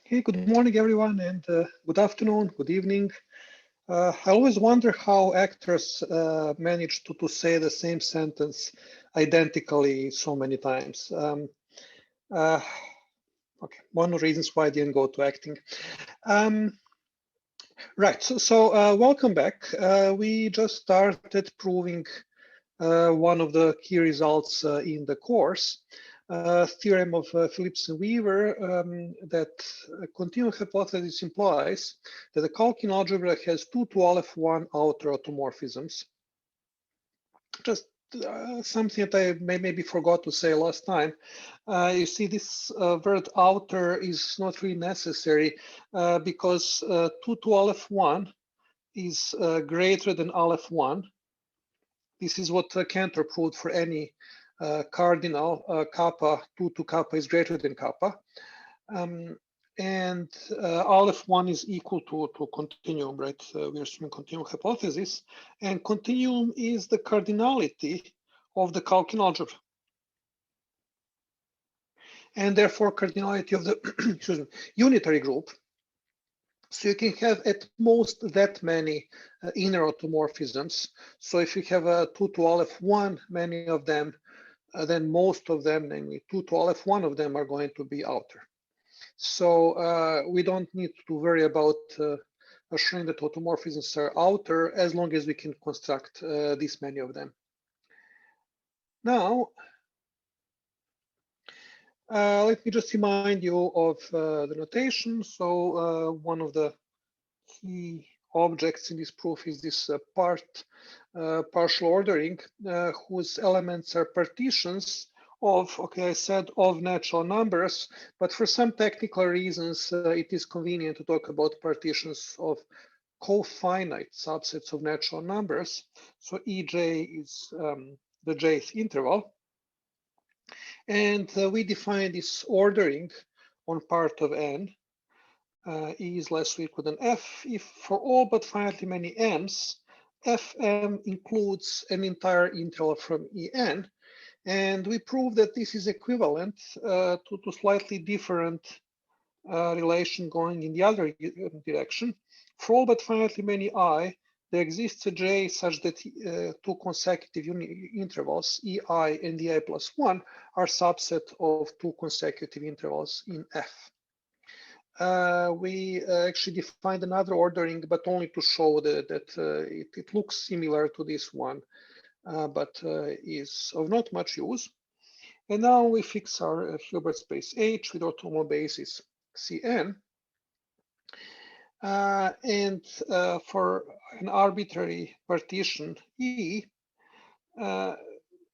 Hey, good morning, everyone, and good afternoon, good evening. I always wonder how actors manage to say the same sentence identically so many times. Uh, okay, one of the reasons why I didn't go to acting. Right, so welcome back. We just started proving one of the key results in the course. Theorem of Phillips and Weaver that a continuum hypothesis implies that the Calkin algebra has two 2F1 outer automorphisms. Just something that I maybe forgot to say last time. You see, this word outer is not really necessary because 2 2F1 is greater than Aleph1. This is what Cantor proved for any cardinal kappa, 2 to kappa is greater than kappa. And Aleph1 is equal to continuum, right? We're assuming continuum hypothesis. And continuum is the cardinality of the Calkin algebra. And therefore cardinality of the unitary group. So you can have at most that many inner automorphisms. So if you have a 2 to Aleph1, many of them, then most of them, namely 2 to Aleph1 of them are going to be outer. So we don't need to worry about assuring that automorphisms are outer as long as we can construct this many of them. Now, let me just remind you of the notation. So one of the key objects in this proof is this partial ordering, whose elements are partitions of, okay, I said of natural numbers, but for some technical reasons, it is convenient to talk about partitions of cofinite subsets of natural numbers. So EJ is the jth interval. And we define this ordering on part of n E is less or equal than f if for all but finitely many m's, fm includes an entire interval from En, and we prove that this is equivalent to slightly different relation going in the other direction. For all but finitely many I, there exists a J such that two consecutive intervals, EI and EI plus 1, are subset of two consecutive intervals in F. We actually defined another ordering, but only to show that it looks similar to this one, but is of not much use. And now we fix our Hilbert space H with orthogonal basis Cn. And for an arbitrary partition E,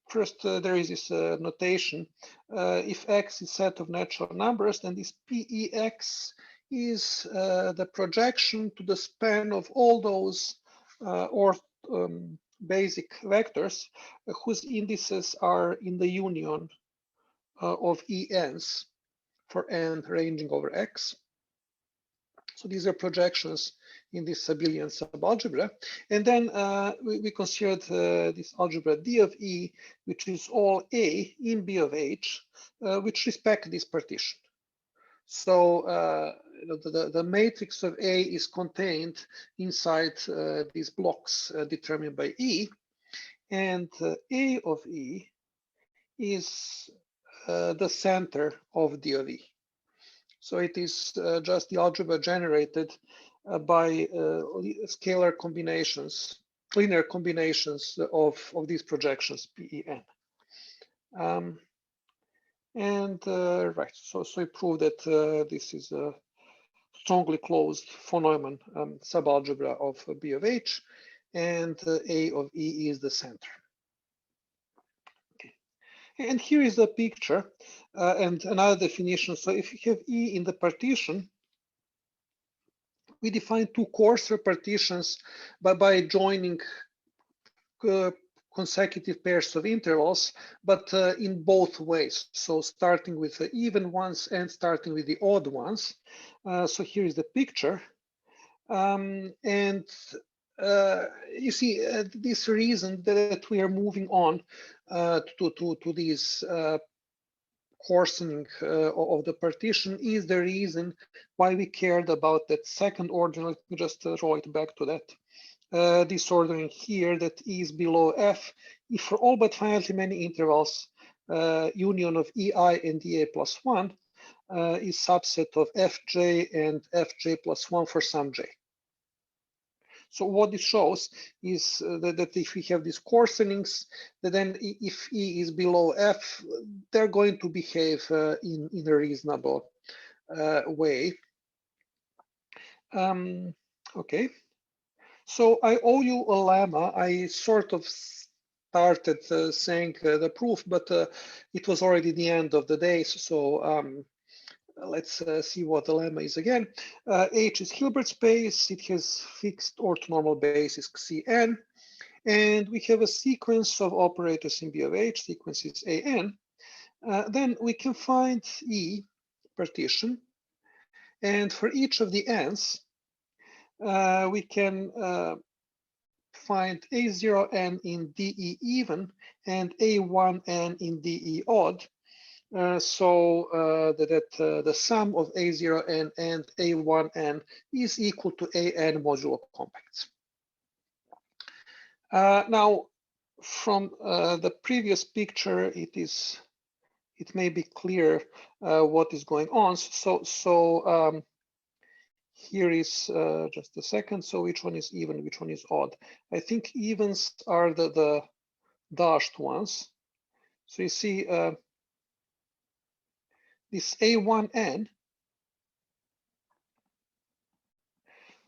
first there is this notation. If X is a set of natural numbers, then this PEX is the projection to the span of all those basic vectors whose indices are in the union of ENs for n ranging over X. So these are projections in this abelian subalgebra. And then we considered this algebra D of E, which is all A in B of H, which respect this partition. So the matrix of A is contained inside these blocks determined by E. And A of E is the center of D of E. So it is just the algebra generated by scalar combinations, linear combinations of these projections, PEN. Right, so we prove that this is a strongly closed von Neumann subalgebra of B of H, and A of E is the center. Okay. And here is the picture and another definition. So if you have E in the partition, we define two coarser partitions by joining consecutive pairs of intervals, but in both ways. So starting with the even ones and starting with the odd ones. So here is the picture. And you see this reason that we are moving on to these coarsening of the partition is the reason why we cared about that second order. Let me just draw it back to that. This ordering here that is below F, if for all but finitely many intervals, union of EI and EA plus 1 is subset of Fj and Fj plus 1 for some j. So what this shows is that if we have these coarsenings, then if E is below F, they're going to behave in a reasonable way. Okay, so I owe you a lemma. I sort of started saying the proof, but it was already the end of the day. So let's see what the lemma is again. H is Hilbert space. It has fixed orthonormal basis Cn. And we have a sequence of operators in B of H. Sequence is An. Then we can find E partition. And for each of the n's, we can find A0n in DE even and A1n in DE odd. So that the sum of A0n and A1n is equal to An modulo compacts. Now, from the previous picture, it may be clear what is going on. So here is just a second. So which one is even, which one is odd? I think evens are the dashed ones. So you see this A1n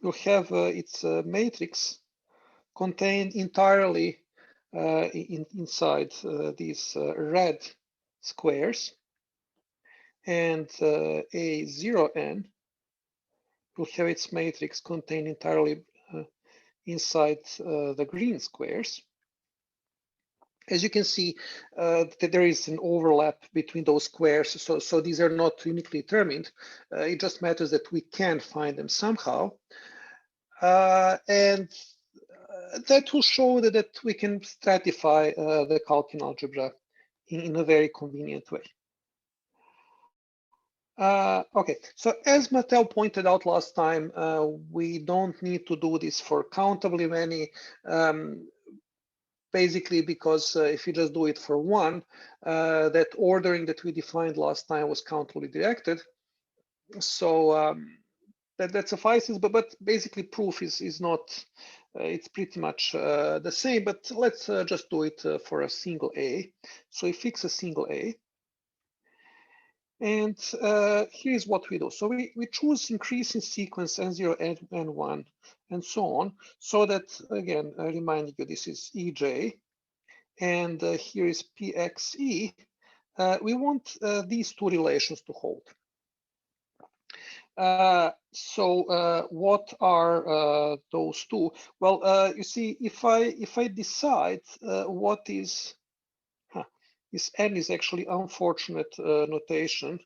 will have its matrix contained entirely inside these red squares, and A0n will have its matrix contained entirely inside the green squares. As you can see, that there is an overlap between those squares, so these are not uniquely determined. It just matters that we can find them somehow. And that will show that we can stratify the Calkin algebra in a very convenient way. Okay, so as Mattel pointed out last time, we don't need to do this for countably many, basically because if you just do it for one, that ordering that we defined last time was countably directed. So that suffices, but basically proof is not, it's pretty much the same, but let's just do it for a single A. So we fix a single A. And here's what we do. So we choose increasing sequence N0, N1, and so on, so that, again, reminding you, this is EJ, and here is PXE. We want these two relations to hold. So what are those two? Well, you see, if I decide what is this n is actually unfortunate notation.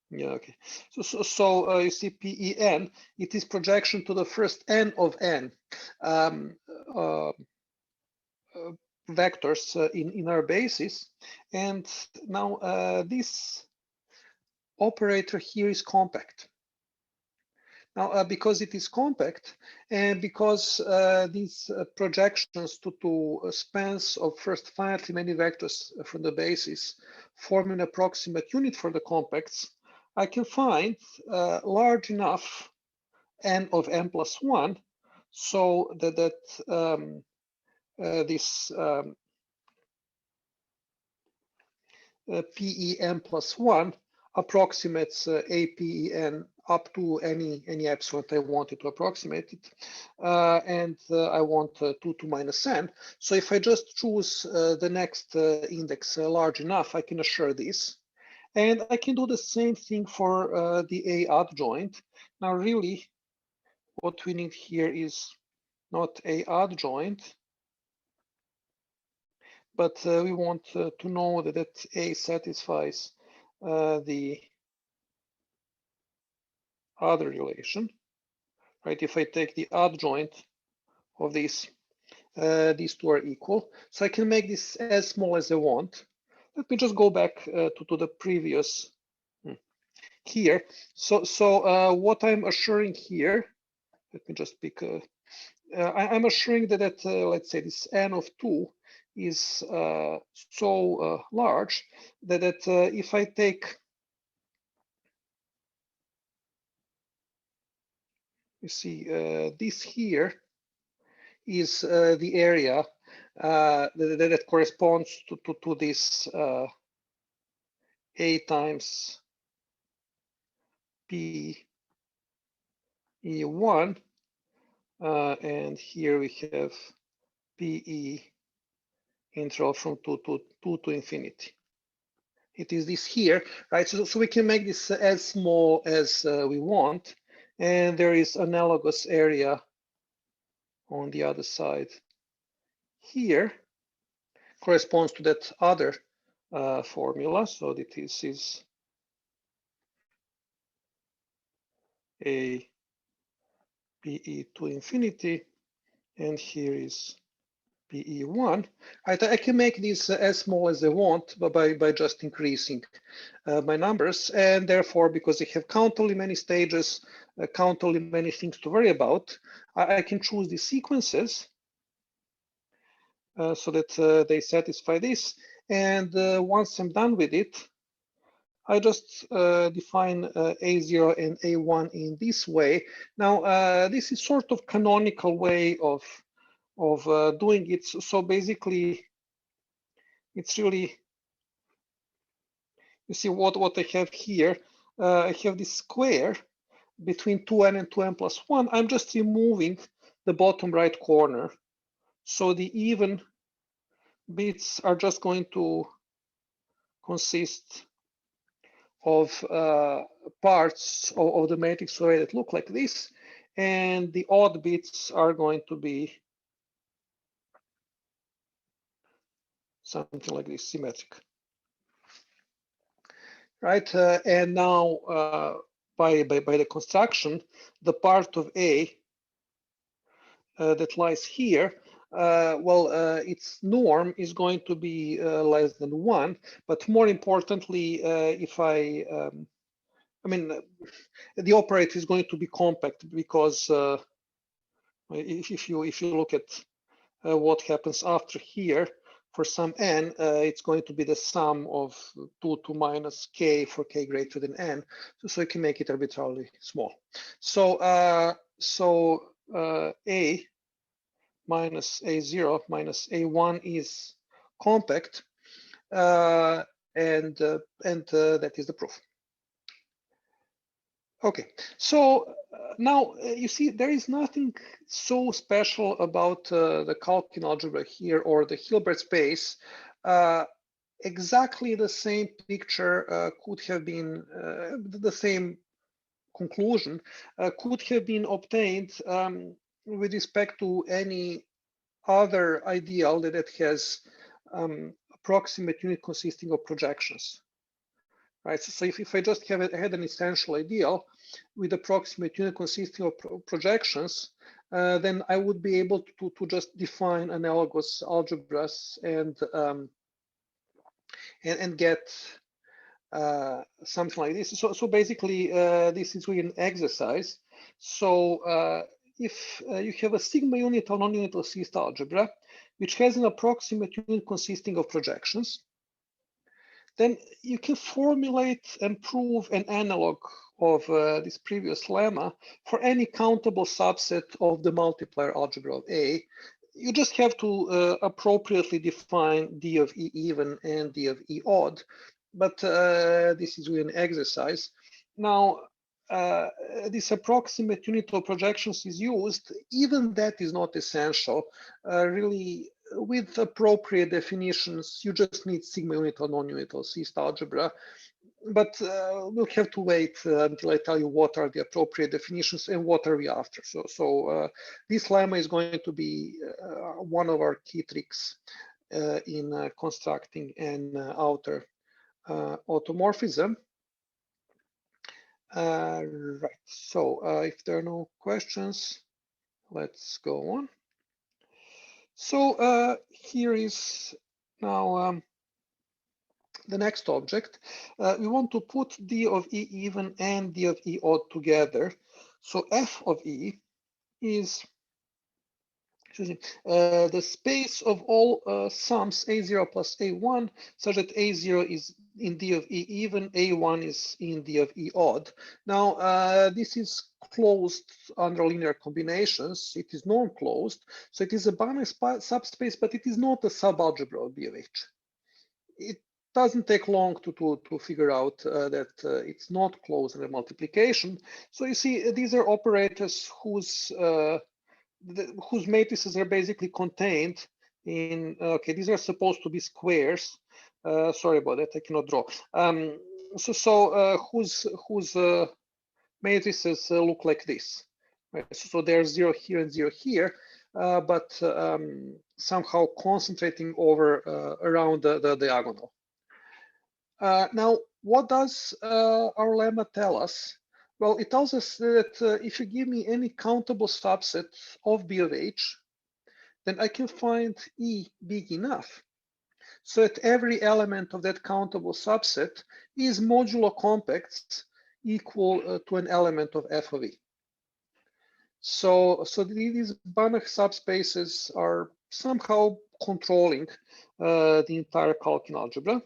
Yeah, okay. So you see PEN, it is projection to the first n of n vectors in our basis. And now this operator here is compact. Now, because it is compact, and because these projections to spans of first finitely many vectors from the basis form an approximate unit for the compacts, I can find large enough n of n plus 1 so that this PEN plus 1 approximates APEN up to any epsilon I wanted to approximate it, and I want 2 to minus n. So if I just choose the next index large enough, I can assure this. And I can do the same thing for the A adjoint. Now, really, what we need here is not A adjoint, but we want to know that A satisfies the other relation, right? If I take the adjoint of these two are equal. So I can make this as small as I want. let me just go back to the previous here. So what I'm assuring here, let me just pick I'm assuring that let's say this n of 2 is so large that if I take, you see, this here is the area that corresponds to this A times PE1, and here we have PE integral from 2 to infinity. It is this here, right? So we can make this as small as we want, and there is analogous area on the other side here, corresponds to that other formula. So that this is a PE to infinity, and here is PE1. I can make this as small as I want, but by just increasing my numbers, and therefore, because I have countably many stages, countably many things to worry about, I can choose these sequences so that they satisfy this. And once I'm done with it, I just define A0 and A1 in this way. Now, this is sort of canonical way of doing it. So basically, it's really, you see what I have here. I have this square between 2n and 2n plus 1. I'm just removing the bottom right corner. So the even bits are just going to consist of parts of the matrix array that look like this, and the odd bits are going to be something like this, symmetric. Right, and now by the construction, the part of A that lies here, its norm is going to be less than 1, but more importantly, if I mean, the operator is going to be compact, because if you look at what happens after here, for some n, it's going to be the sum of 2 to minus k for k greater than n. So you can make it arbitrarily small. So A minus A0 minus A1 is compact, and that is the proof. Okay, so now you see there is nothing so special about the Calkin algebra here or the Hilbert space. Exactly the same picture could have been, the same conclusion could have been obtained with respect to any other ideal that has approximate unit consisting of projections. Right, so if I just had an essential ideal with approximate unit consisting of projections, then I would be able to just define analogous algebras and get something like this. So basically, this is really an exercise. So if you have a sigma unit or non-unit assist algebra, which has an approximate unit consisting of projections, then you can formulate and prove an analog of this previous lemma for any countable subset of the multiplier algebra of A. You just have to appropriately define D of E even and D of E odd, but this is really an exercise. Now, this approximate unit of projections is used. Even that is not essential. Really, with appropriate definitions, you just need sigma unit or non-unit or assist algebra. But we'll have to wait until I tell you what are the appropriate definitions and what are we after. So this lemma is going to be one of our key tricks in constructing an outer automorphism. Right, so if there are no questions, let's go on. So here is now the next object, we want to put D of E even and D of E odd together. So F of E is the space of all sums A0 plus A1, such that A0 is in D of E even, A1 is in D of E odd. Now, this is closed under linear combinations. It is non-closed, so it is a Banach subspace, but it is not a subalgebra of B of H. It doesn't take long to figure out that it's not closed under multiplication. So you see, these are operators whose matrices are basically contained in, okay, these are supposed to be squares. Sorry about that, I cannot draw. Whose matrices look like this. Right? So there's 0 here and 0 here, but somehow concentrating over around the diagonal. Now, what does our lemma tell us? Well, it tells us that if you give me any countable subset of B of H, then I can find E big enough so that every element of that countable subset is modulo compacts equal to an element of F of E. So these Banach subspaces are somehow controlling the entire Kalkin algebra.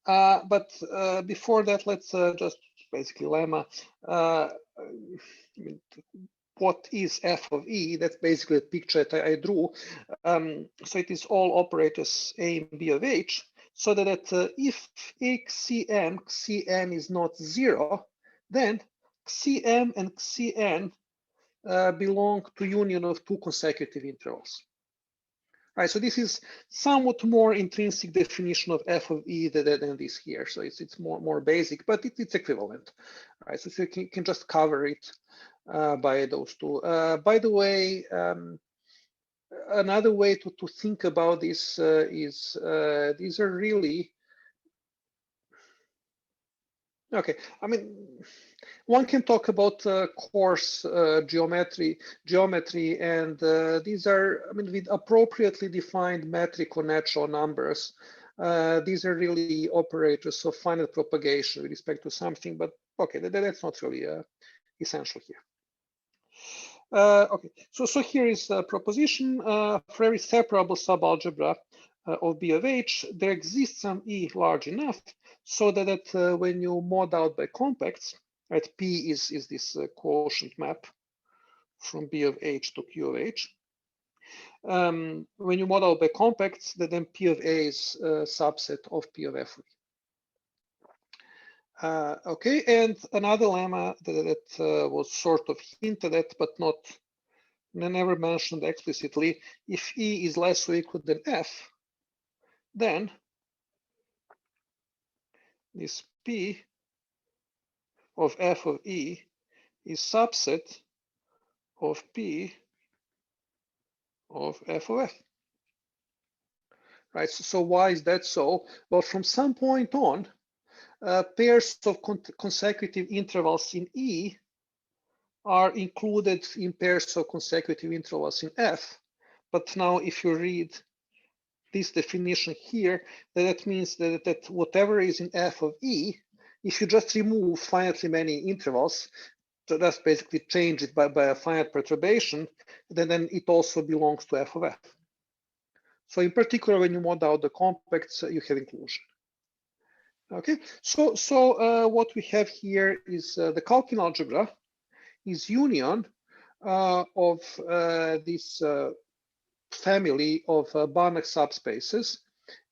But before that, let's just basically lemma. What is F of E? That's basically a picture that I drew. So it is all operators A and B of H, so that if Cn is not 0, then Cm and Cn belong to union of two consecutive intervals. Right, so this is somewhat more intrinsic definition of F of E than this here. So it's more basic, but it's equivalent. Right, so you can just cover it by those two. By the way, another way to think about this is these are really okay. I mean, one can talk about coarse geometry, and these are, I mean, with appropriately defined metric or natural numbers. These are really operators of finite propagation with respect to something, but okay, that's not really essential here. Okay, so here is a proposition for every separable subalgebra of B of H, there exists some E large enough so that when you mod out by compacts, right, P is this quotient map from B of H to Q of H. When you mod out by compacts, then P of A is a subset of P of F. Okay, and another lemma that was sort of hinted at, but never mentioned explicitly. If E is less or equal than F, then this P of F of E is subset of P of F of F. Right, so why is that so? Well, from some point on, pairs of consecutive intervals in E are included in pairs of consecutive intervals in F. But now if you read this definition here, that means that whatever is in F of E, if you just remove finitely many intervals, so that's basically change it by a finite perturbation, then it also belongs to F of F. So in particular, when you mod out the compacts, you have inclusion. Okay, so what we have here is the Kalkin algebra is union of this family of Banach subspaces,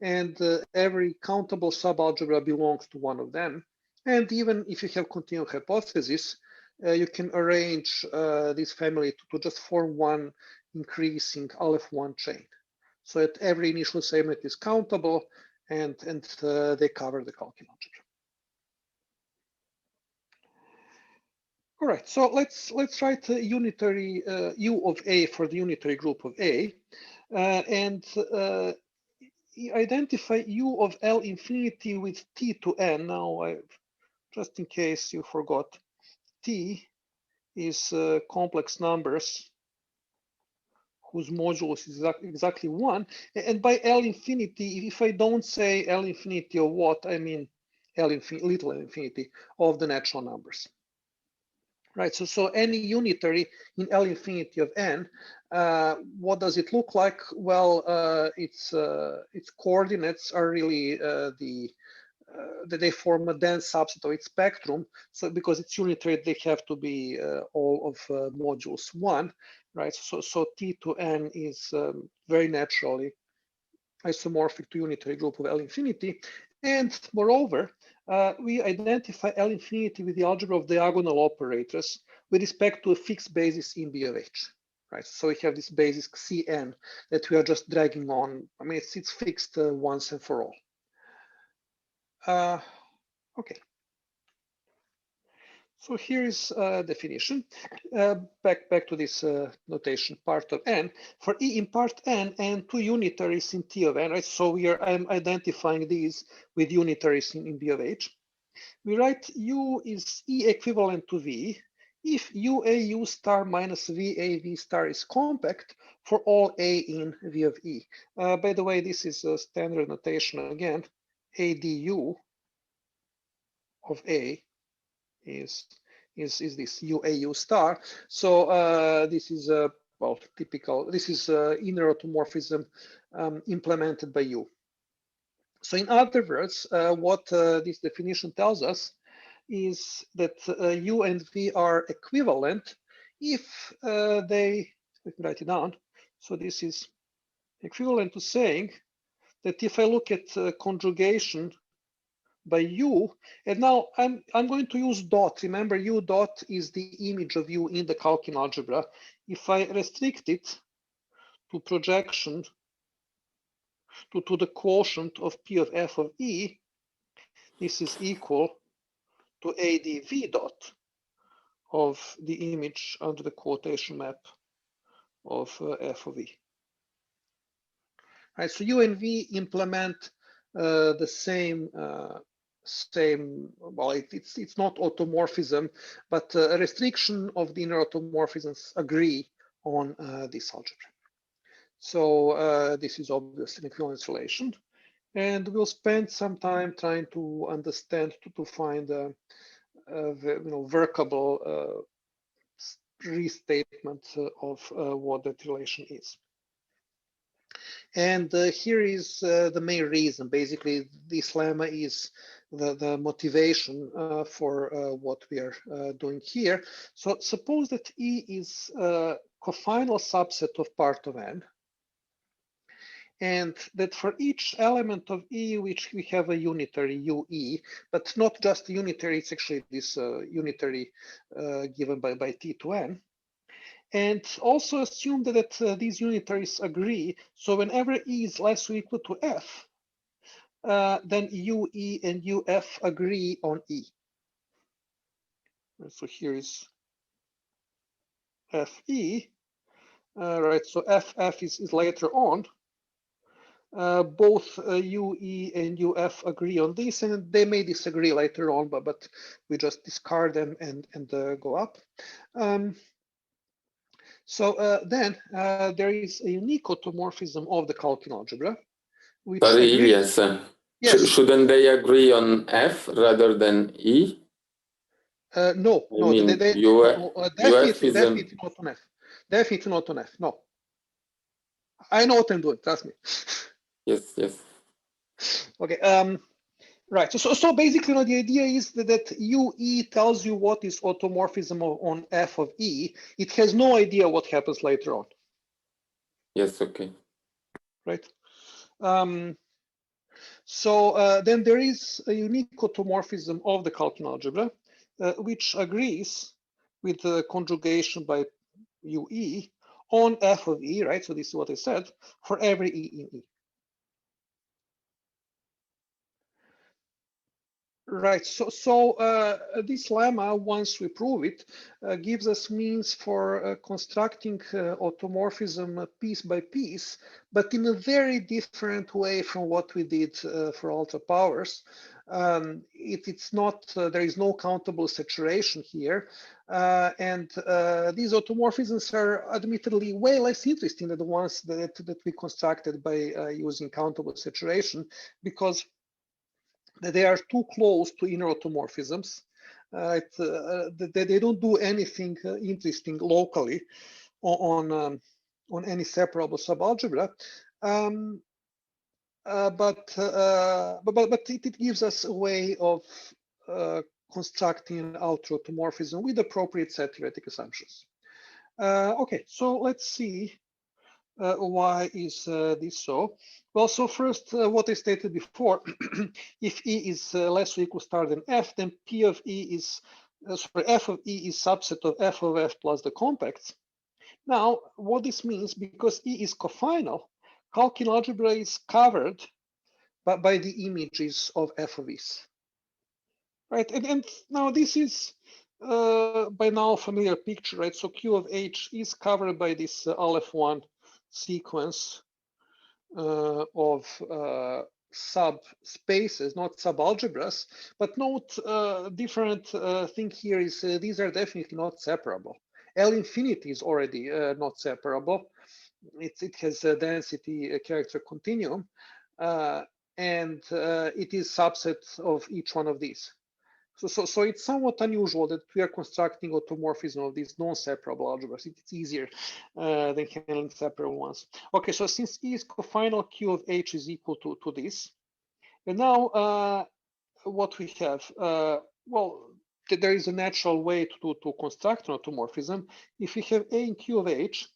and every countable subalgebra belongs to one of them. And even if you have continued hypothesis, you can arrange this family to just form one increasing Aleph 1 chain. So that every initial segment is countable, and they cover the Kalkin algebra. All right, so let's write a unitary U of A for the unitary group of A, and identify U of L infinity with T to N. Now, just in case you forgot, T is complex numbers whose modulus is exactly 1. And by L infinity, if I don't say L infinity of what, I mean L infinity, little L infinity of the natural numbers. Right, so any unitary in L infinity of n, what does it look like? Well, its coordinates are really that they form a dense subset of its spectrum. So because it's unitary, they have to be all of modulus 1, right? So T to n is very naturally isomorphic to unitary group of L infinity. And moreover, we identify L infinity with the algebra of diagonal operators with respect to a fixed basis in B of H. Right, so we have this basis Cn that we are just dragging on. I mean, it's fixed once and for all. Okay. So here is a definition. Back to this notation, part of n. For E in part n and two unitaries in T of n, right? So I'm identifying these with unitaries in B of H. We write U is E equivalent to V if UA U star minus VA V star is compact for all A in V of E. By the way, this is a standard notation again. ADU of A is this UAU star. So this is a typical. This is inner automorphism implemented by U. So in other words, what this definition tells us is that U and V are equivalent if they. Let me write it down. So this is equivalent to saying that if I look at conjugation by U, and now I'm going to use dot. Remember, U dot is the image of U in the Calkin algebra. If I restrict it to projection to the quotient of P of F of E, this is equal to AdV dot of the image under the quotation map of F of E. Right, so U and V implement the same well, it's not automorphism, but a restriction of the inner automorphisms agree on this algebra. So this is obviously an equivalence relation, and we'll spend some time trying to understand to find a workable restatement of what that relation is. And here is the main reason. Basically, this lemma is the motivation for what we are doing here. So suppose that E is a cofinal subset of part of N, and that for each element of E, which we have a unitary UE, but not just a unitary, it's actually this unitary given by T to N. And also assume that these unitaries agree. So whenever E is less or equal to F, then UE and UF agree on E. So here is FE, right? So FF is later on. Both UE and UF agree on this, and they may disagree later on, but we just discard them and go up. So then there is a unique automorphism of the Calkin algebra, which Ilijas, yes. Shouldn't they agree on F rather than E? No, definitely not on F. Definitely not on F. No, I know what I'm doing. Trust me. Yes. Okay. Right. So basically, the idea is that UE tells you what is automorphism on F of E. It has no idea what happens later on. Yes. Okay. Right. So then there is a unique automorphism of the Calkin algebra, which agrees with the conjugation by UE on F of E, right? So this is what I said, for every E in E. Right. So this lemma, once we prove it, gives us means for constructing automorphism piece by piece, but in a very different way from what we did for ultra powers. It's not, there is no countable saturation here. And these automorphisms are admittedly way less interesting than the ones that we constructed by using countable saturation, because they are too close to inner automorphisms. They don't do anything interesting locally on any separable subalgebra. But it gives us a way of constructing an outer automorphism with appropriate set theoretic assumptions. Okay, so let's see. Why is this so? Well, so first, what I stated before, if E is less or equal star than F, then P of E is, sorry, F of E is subset of F of F plus the compacts. Now, what this means, because E is cofinal, Calkin algebra is covered by the images of F of E's. Right, and now this is by now a familiar picture, right? So Q of H is covered by this Aleph1 sequence of subspaces, not subalgebras. But note, different thing here is these are definitely not separable. L infinity is already not separable. It has a density character continuum, and it is subset of each one of these. So it's somewhat unusual that we are constructing automorphism of these non-separable algebras. It's easier than handling separable ones. Okay, so since E is cofinal, Q of H is equal to this. And now what we have, well, there is a natural way to construct an automorphism. If we have A and Q of H,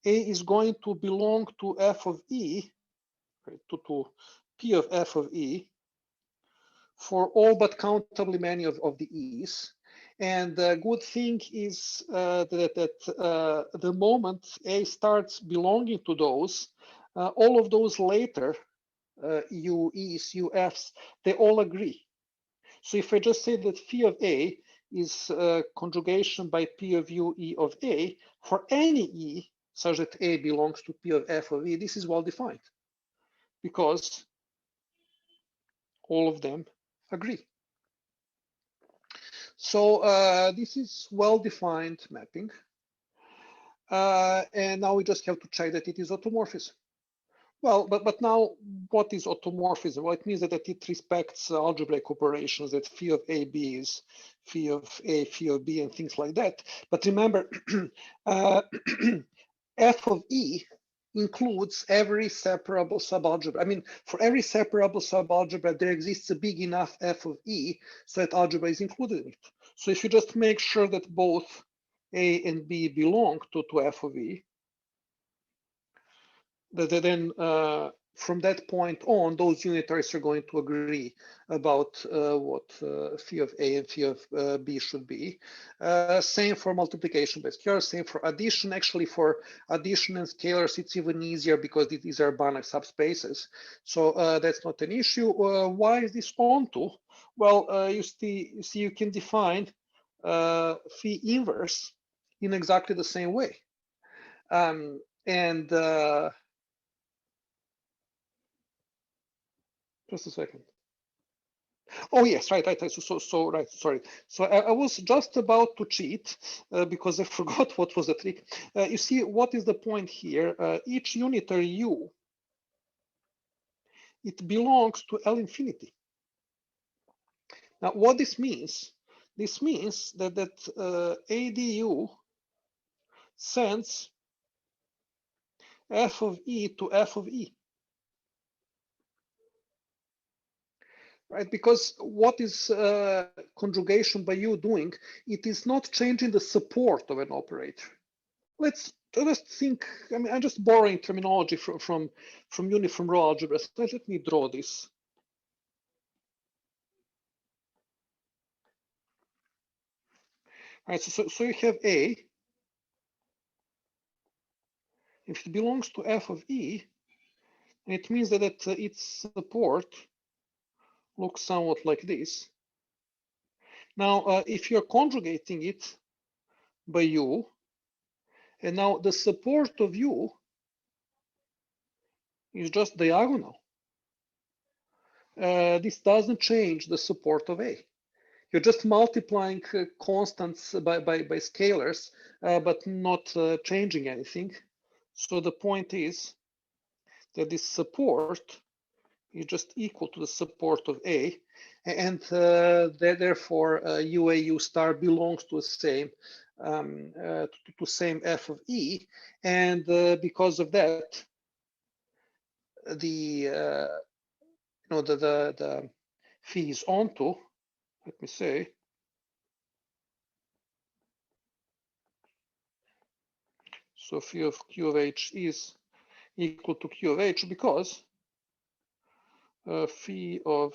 A is going to belong to F of E, right, to P of F of E, for all but countably many of the E's. And the good thing is that the moment A starts belonging to those, all of those later U E's, U F's, they all agree. So if I just say that phi of A is conjugation by P of U E of A, for any E such that A belongs to P of F of E, this is well defined because all of them agree. So this is well-defined mapping. And now we just have to check that it is automorphism. Well, but now what is automorphism? Well, it means that it respects algebraic operations, that phi of AB is phi of A, phi of B, and things like that. But remember, F of E includes every separable subalgebra. I mean, for every separable subalgebra, there exists a big enough F of E so that algebra is included in it. So if you just make sure that both A and B belong to F of E, then from that point on, those unitaries are going to agree about what phi of A and phi of B should be. Same for multiplication by scalar, same for addition. Actually, for addition and scalars, it's even easier because these are Banach subspaces. So that's not an issue. Why is this onto? Well, you see, you can define phi inverse in exactly the same way. Just a second. Oh yes, right. So right. Sorry. So I was just about to cheat because I forgot what was the trick. You see, what is the point here? Each unitary U, it belongs to L infinity. Now, what this means? This means that ADU sends F of E to F of E. Right, because what is conjugation by U doing? It is not changing the support of an operator. Let's just think. I mean, I'm just borrowing terminology from uniform row algebra. So let me draw this. All right, so you have A. If it belongs to F of E, it means that its support looks somewhat like this. Now, if you're conjugating it by U, and now the support of U is just diagonal, this doesn't change the support of A. You're just multiplying constants by scalars, but not changing anything. So the point is that this support is just equal to the support of A, and therefore UA U star belongs to the same same f of E, and because of that, the the phi is onto. Let me say. So phi of Q of H is equal to Q of H because phi of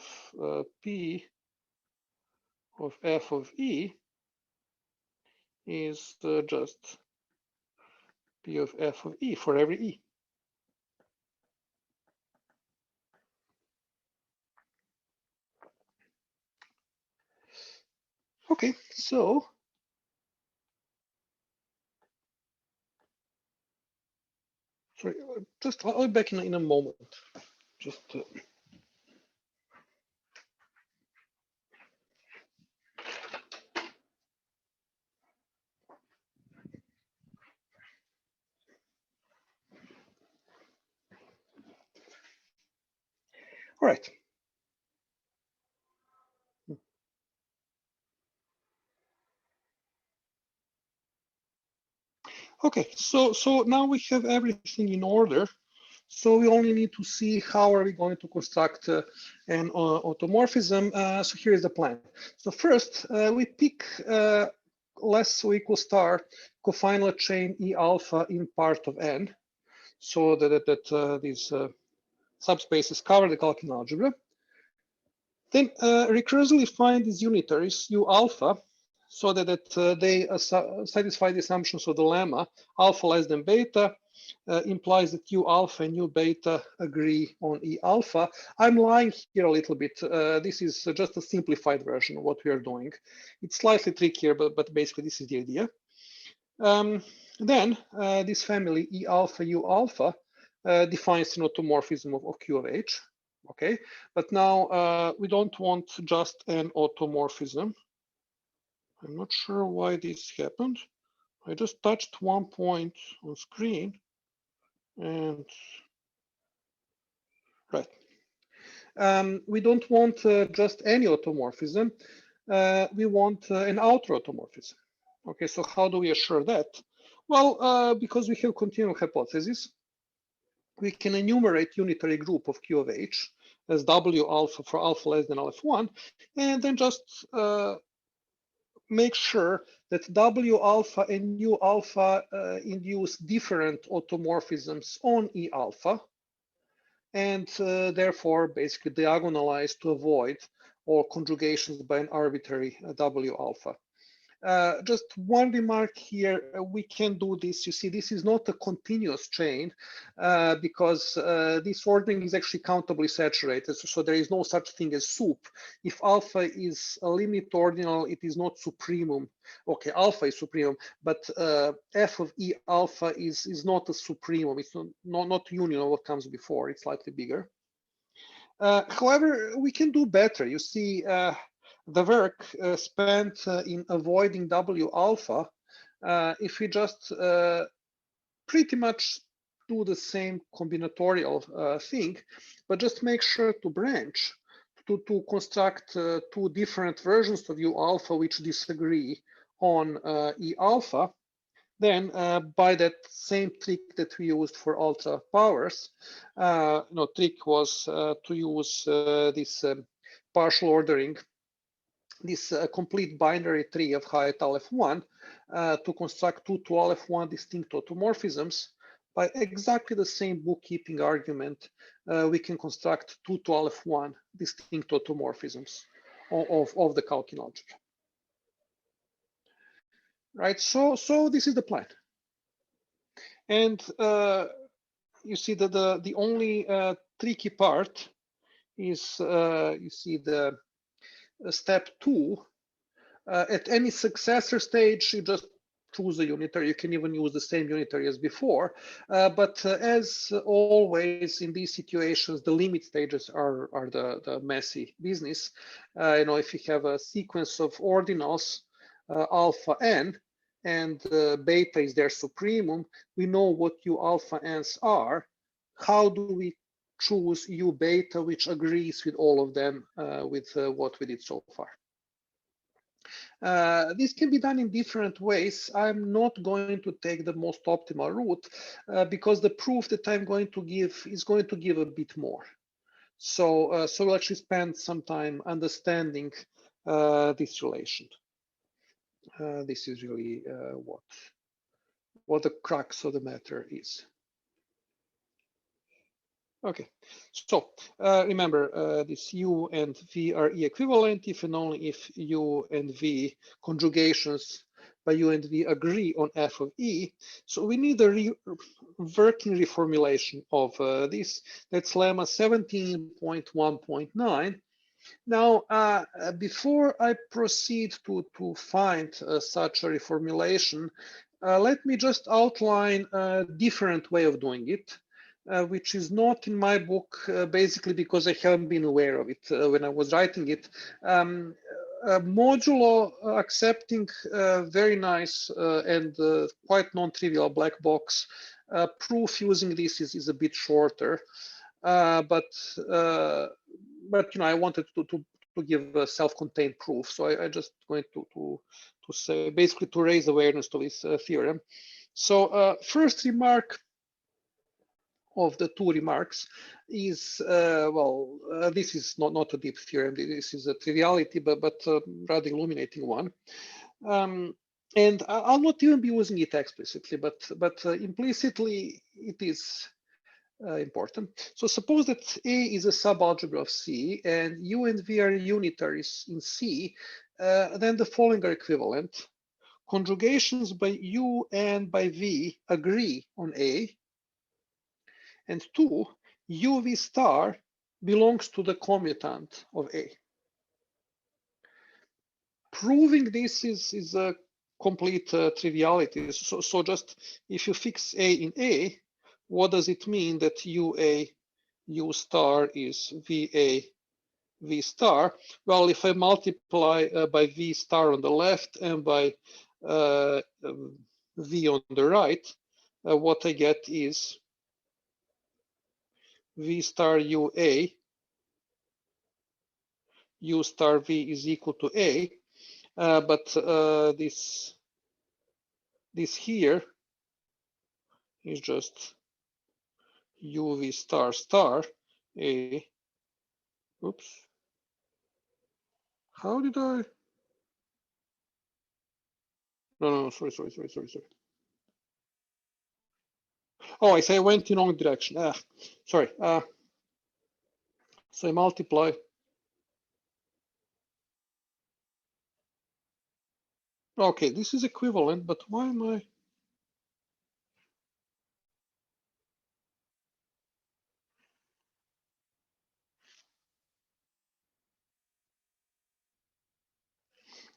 P of f of E is just P of f of E for every E. Okay, so sorry, just I'll be back in a moment. Just all right. Okay, so now we have everything in order. So we only need to see how are we going to construct an automorphism. So here is the plan. So first, we pick less or equal star cofinal chain E alpha in part of N, so that these subspaces cover the Kalkin algebra. Then recursively find these unitaries U alpha, so that they satisfy the assumptions of the lemma alpha less than beta. Implies that U alpha and U beta agree on E alpha. I'm lying here a little bit. This is just a simplified version of what we are doing. It's slightly trickier, but basically this is the idea. Then this family E alpha U alpha defines an automorphism of Q of H. Okay, but now we don't want just an automorphism. I'm not sure why this happened. I just touched one point on screen and right. We don't want just any automorphism. We want an outer automorphism. Okay, so how do we assure that? Well, because we have continuum hypothesis, we can enumerate unitary group of Q of H as W alpha for alpha less than alpha 1, and then just make sure that W alpha and U alpha induce different automorphisms on E alpha, and therefore basically diagonalize to avoid all conjugations by an arbitrary W alpha. Just one remark here, we can do this. You see, this is not a continuous chain because this ordering is actually countably saturated. So there is no such thing as sup. If alpha is a limit ordinal, it is not supremum. Okay, alpha is supremum, but f of E alpha is not a supremum. It's not union of what comes before. It's slightly bigger. However, we can do better. You see, the work spent in avoiding W alpha, if we just pretty much do the same combinatorial thing, but just make sure to branch to construct two different versions of U alpha which disagree on E alpha, then by that same trick that we used for ultra powers, trick was to use this partial ordering, this complete binary tree of height aleph 1 to construct two to aleph 1 distinct automorphisms. By exactly the same bookkeeping argument, we can construct two to aleph 1 distinct automorphisms of the Kalkin algebra. Right, so this is the plan. And you see that the only tricky part is, you see the step 2, At any successor stage, you just choose a unitary. You can even use the same unitary as before. But as always in these situations, the limit stages are the messy business. If you have a sequence of ordinals, alpha n, and beta is their supremum, we know what u alpha n's are. How do we choose u beta, which agrees with all of them with what we did so far? This can be done in different ways. I'm not going to take the most optimal route because the proof that I'm going to give is going to give a bit more. So we'll actually spend some time understanding this relation. This is really what the crux of the matter is. Okay, so remember this u and v are equivalent if and only if u and v conjugations by u and v agree on f of e. So we need a working reformulation of this. That's lemma 17.1.9. Now, before I proceed to find such a reformulation, let me just outline a different way of doing it. Which is not in my book, basically because I haven't been aware of it when I was writing it. Modulo accepting very nice and quite non-trivial black box proof using this is a bit shorter, but I wanted to give a self-contained proof, so I just going to say basically to raise awareness to this theorem. So first remark of the two remarks is, this is not a deep theorem. This is a triviality, but rather illuminating one. And I'll not even be using it explicitly, but implicitly it is important. So suppose that A is a subalgebra of C and U and V are unitaries in C, then the following are equivalent. Conjugations by U and by V agree on A, and 2, uv star belongs to the commutant of A. Proving this is a complete triviality. So just if you fix A in A, what does it mean that UA U star is VA V star? Well, if I multiply by V star on the left and by V on the right, what I get is V star UA, U star V is equal to A, but this here is just UV star star A. Oops. How did I? No, sorry. Oh, I say I went in wrong direction. Sorry. So I multiply. Okay, this is equivalent, but why am I?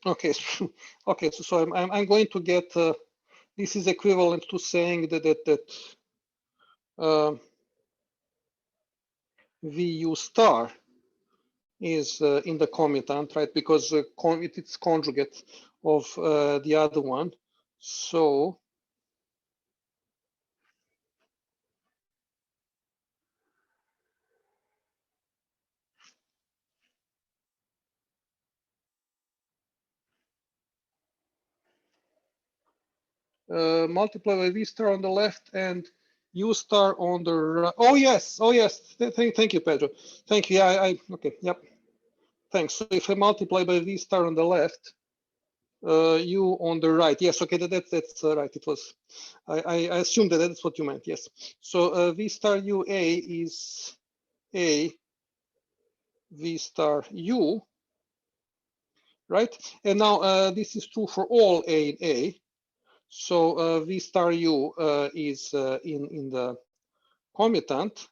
Okay, so I'm going to get this is equivalent to saying that VU star is in the commutant, right? Because it's conjugate of the other one. So multiply by V star on the left and U star on the right. Oh yes. Thank you, Pedro. Thank you. Yeah, okay. Yep. Thanks. So if I multiply by V star on the left, U on the right. Yes. Okay. That's right. It was. I assumed that that's what you meant. Yes. So V star UA is A V star U. Right. And now this is true for all A in A. So V star U is in the commutant,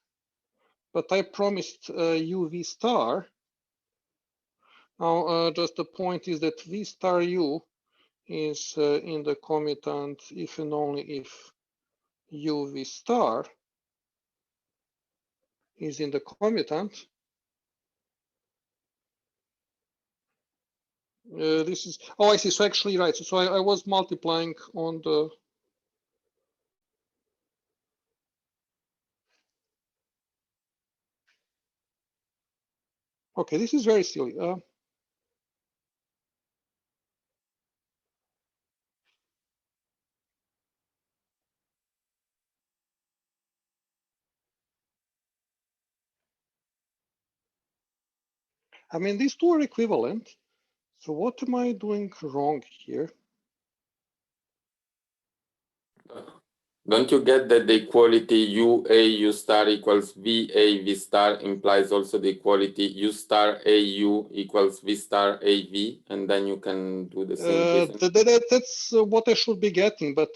but I promised UV star Now, just the point is that V star U is in the commutant if and only if U V star is in the commutant. This is, oh, I see. So actually, right. So I was multiplying on the. Okay, this is very silly. I mean, these two are equivalent. So what am I doing wrong here? Don't you get that the equality UA U star equals VA V star implies also the equality U star AU equals V star AV, and then you can do the symmetry? That's what I should be getting, but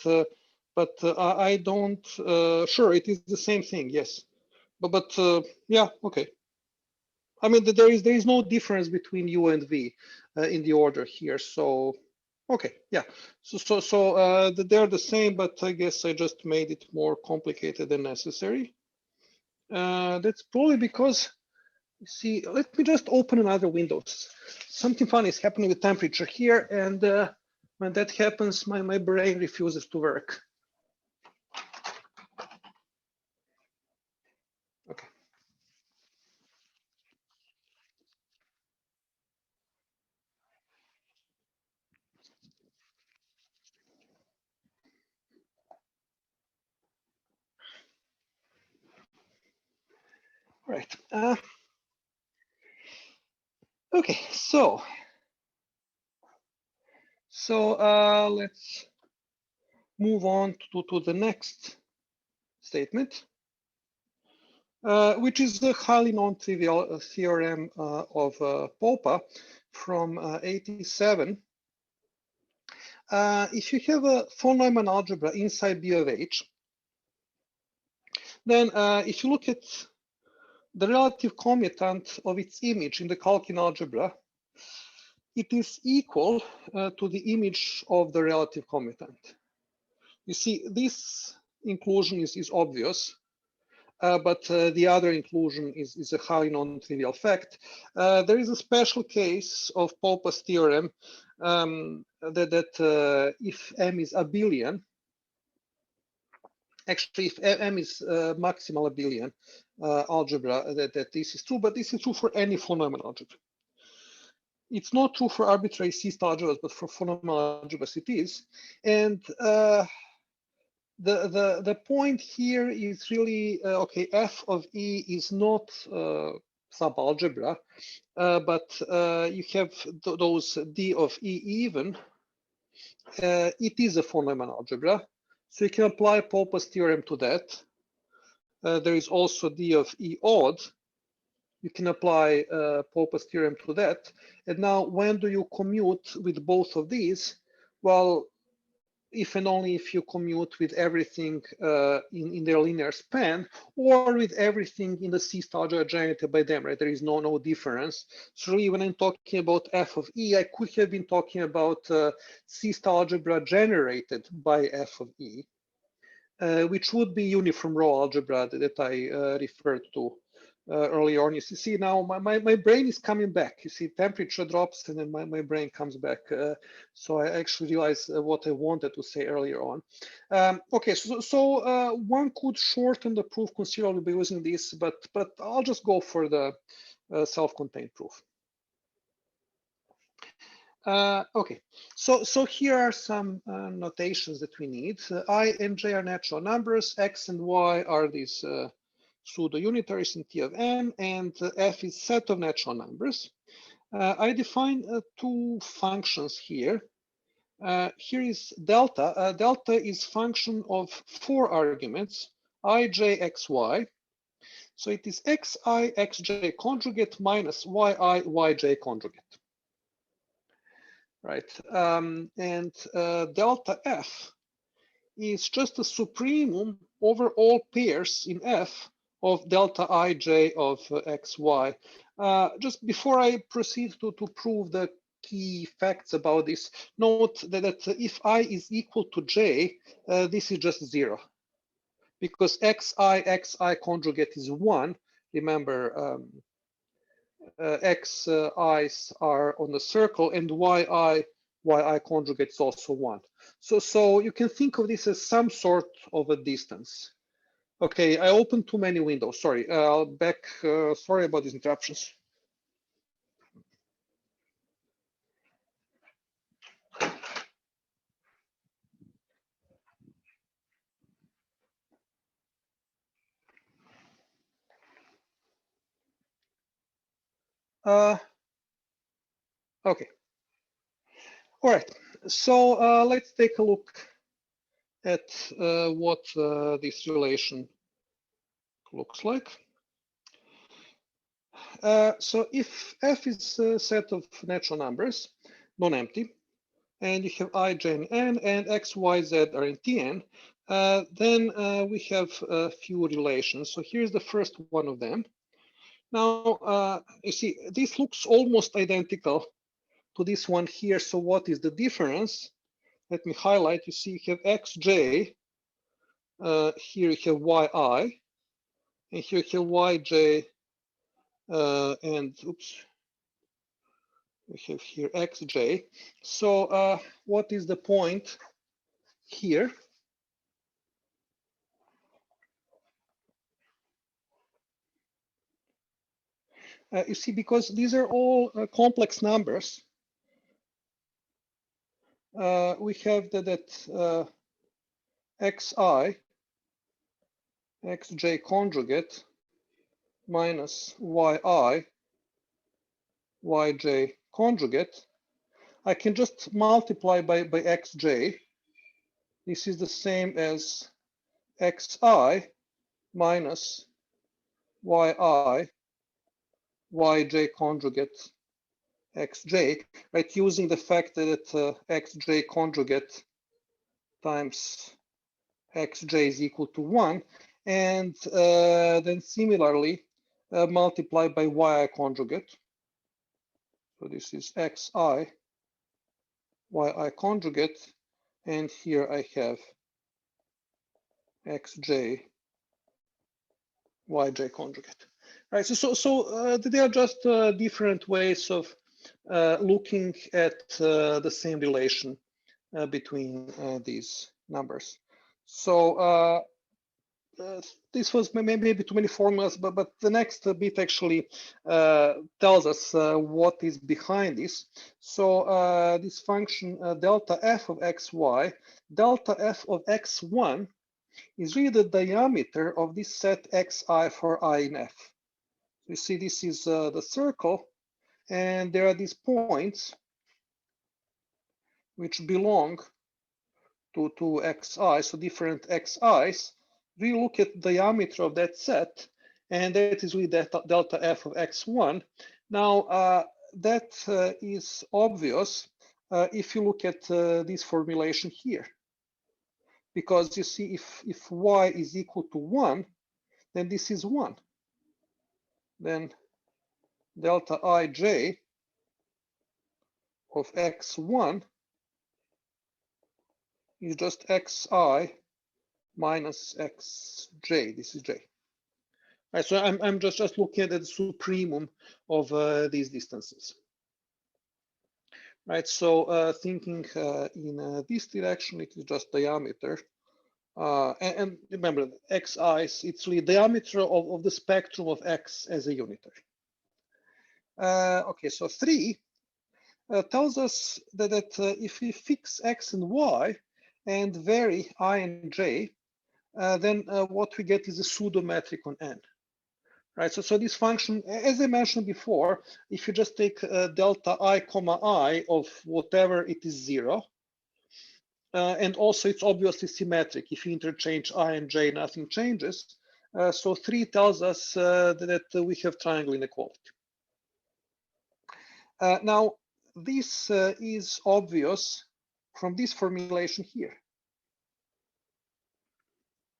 I don't. Sure, it is the same thing. Yes, but yeah, okay. I mean, there is no difference between U and V in the order here. So, okay, yeah. So they're the same, but I guess I just made it more complicated than necessary. That's probably because, see, let me just open another window. Something funny is happening with temperature here, and when that happens, my brain refuses to work. Okay. Right. Okay. So let's move on to the next statement, which is the highly non-trivial theorem of Popa from 87. If you have a von Neumann algebra inside B of H, then if you look at the relative commutant of its image in the Calkin algebra, it is equal to the image of the relative commutant. You see, this inclusion is obvious, but the other inclusion is a highly non-trivial fact. There is a special case of Popa's theorem that if M is abelian, actually, if M is maximal abelian algebra, that this is true, but this is true for any von Neumann algebra. It's not true for arbitrary C-star algebras, but for von Neumann algebras it is. And the point here is really, okay, F of E is not subalgebra, but you have those D of E even. It is a von Neumann algebra. So you can apply Popa's theorem to that. There is also D of E odd. You can apply Popa's theorem to that. And now, when do you commute with both of these? Well, if and only if you commute with everything in their linear span, or with everything in the C-star algebra generated by them, right? There is no difference. So really, when I'm talking about F of E, I could have been talking about C-star algebra generated by F of E, which would be uniform row algebra that I referred to earlier on. You see, now my brain is coming back. You see, temperature drops and then my brain comes back. So I actually realized what I wanted to say earlier on. Okay, so one could shorten the proof considerably by using this, but I'll just go for the self-contained proof. Okay, so here are some notations that we need. I and j are natural numbers. X and y are these pseudo-unitaries in T of M, and F is set of natural numbers. I define two functions here. Here is delta. Delta is function of 4 arguments, I, j, x, y. So it is xi, xj conjugate minus yi, yj conjugate. Right, and delta F is just a supremum over all pairs in F of delta ij of xy. Just before I proceed to prove the key facts about this, note that if I is equal to j, this is just 0. Because xi conjugate is 1. Remember, xi's are on the circle, and yi conjugate is also 1. So you can think of this as some sort of a distance. Okay, I opened too many windows. Sorry, I'll back. Sorry about these interruptions. Okay. All right. So let's take a look at what this relation looks like. So if f is a set of natural numbers, non-empty, and you have I, j, and n, and x, y, z are in Tn, then we have a few relations. So here's the first one of them. Now, you see, this looks almost identical to this one here. So what is the difference? Let me highlight. You see, you have xj, here you have yi, and here you have yj, and oops, we have here xj. So what is the point here? You see, because these are all complex numbers, we have that xi, xj conjugate minus yi, yj conjugate. I can just multiply by xj. This is the same as xi minus yi, yj conjugate xj, right? Using the fact that xj conjugate times xj is equal to 1, and then similarly multiply by yi conjugate. So this is xi, yi conjugate, and here I have xj, yj conjugate. Right. So they are just different ways of looking at the same relation between these numbers. So this was maybe too many formulas, but the next bit actually tells us what is behind this. So this function delta f of xy, delta f of x1 is really the diameter of this set xi for I in f. You see, this is the circle, and there are these points which belong to xi, so different xi's. We look at the diameter of that set, and that is really delta f of x1. Now, that is obvious if you look at this formulation here. Because you see, if y is equal to 1, then this is 1. Then delta ij of x1 is just xi minus xj. This is j. Right, so I'm just looking at the supremum of these distances. Right, so thinking in this direction, it is just diameter. And remember, xi, it's the diameter of the spectrum of x as a unitary. Okay, so 3 tells us that if we fix x and y and vary I and j, then what we get is a pseudometric on n. Right, so this function, as I mentioned before, if you just take delta I comma I of whatever it is 0, and also it's obviously symmetric. If you interchange I and j, nothing changes. So 3 tells us that we have triangle inequality. Now, this is obvious from this formulation here.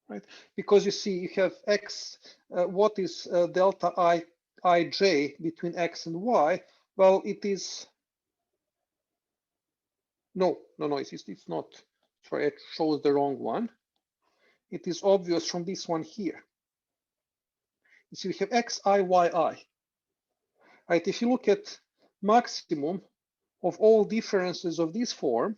Right? Because you see, you have x, what is delta I ij between x and y, well, it is, no, it's not. Sorry, it shows the wrong one. It is obvious from this one here. You see, we have xi, yi. Right? If you look at maximum of all differences of this form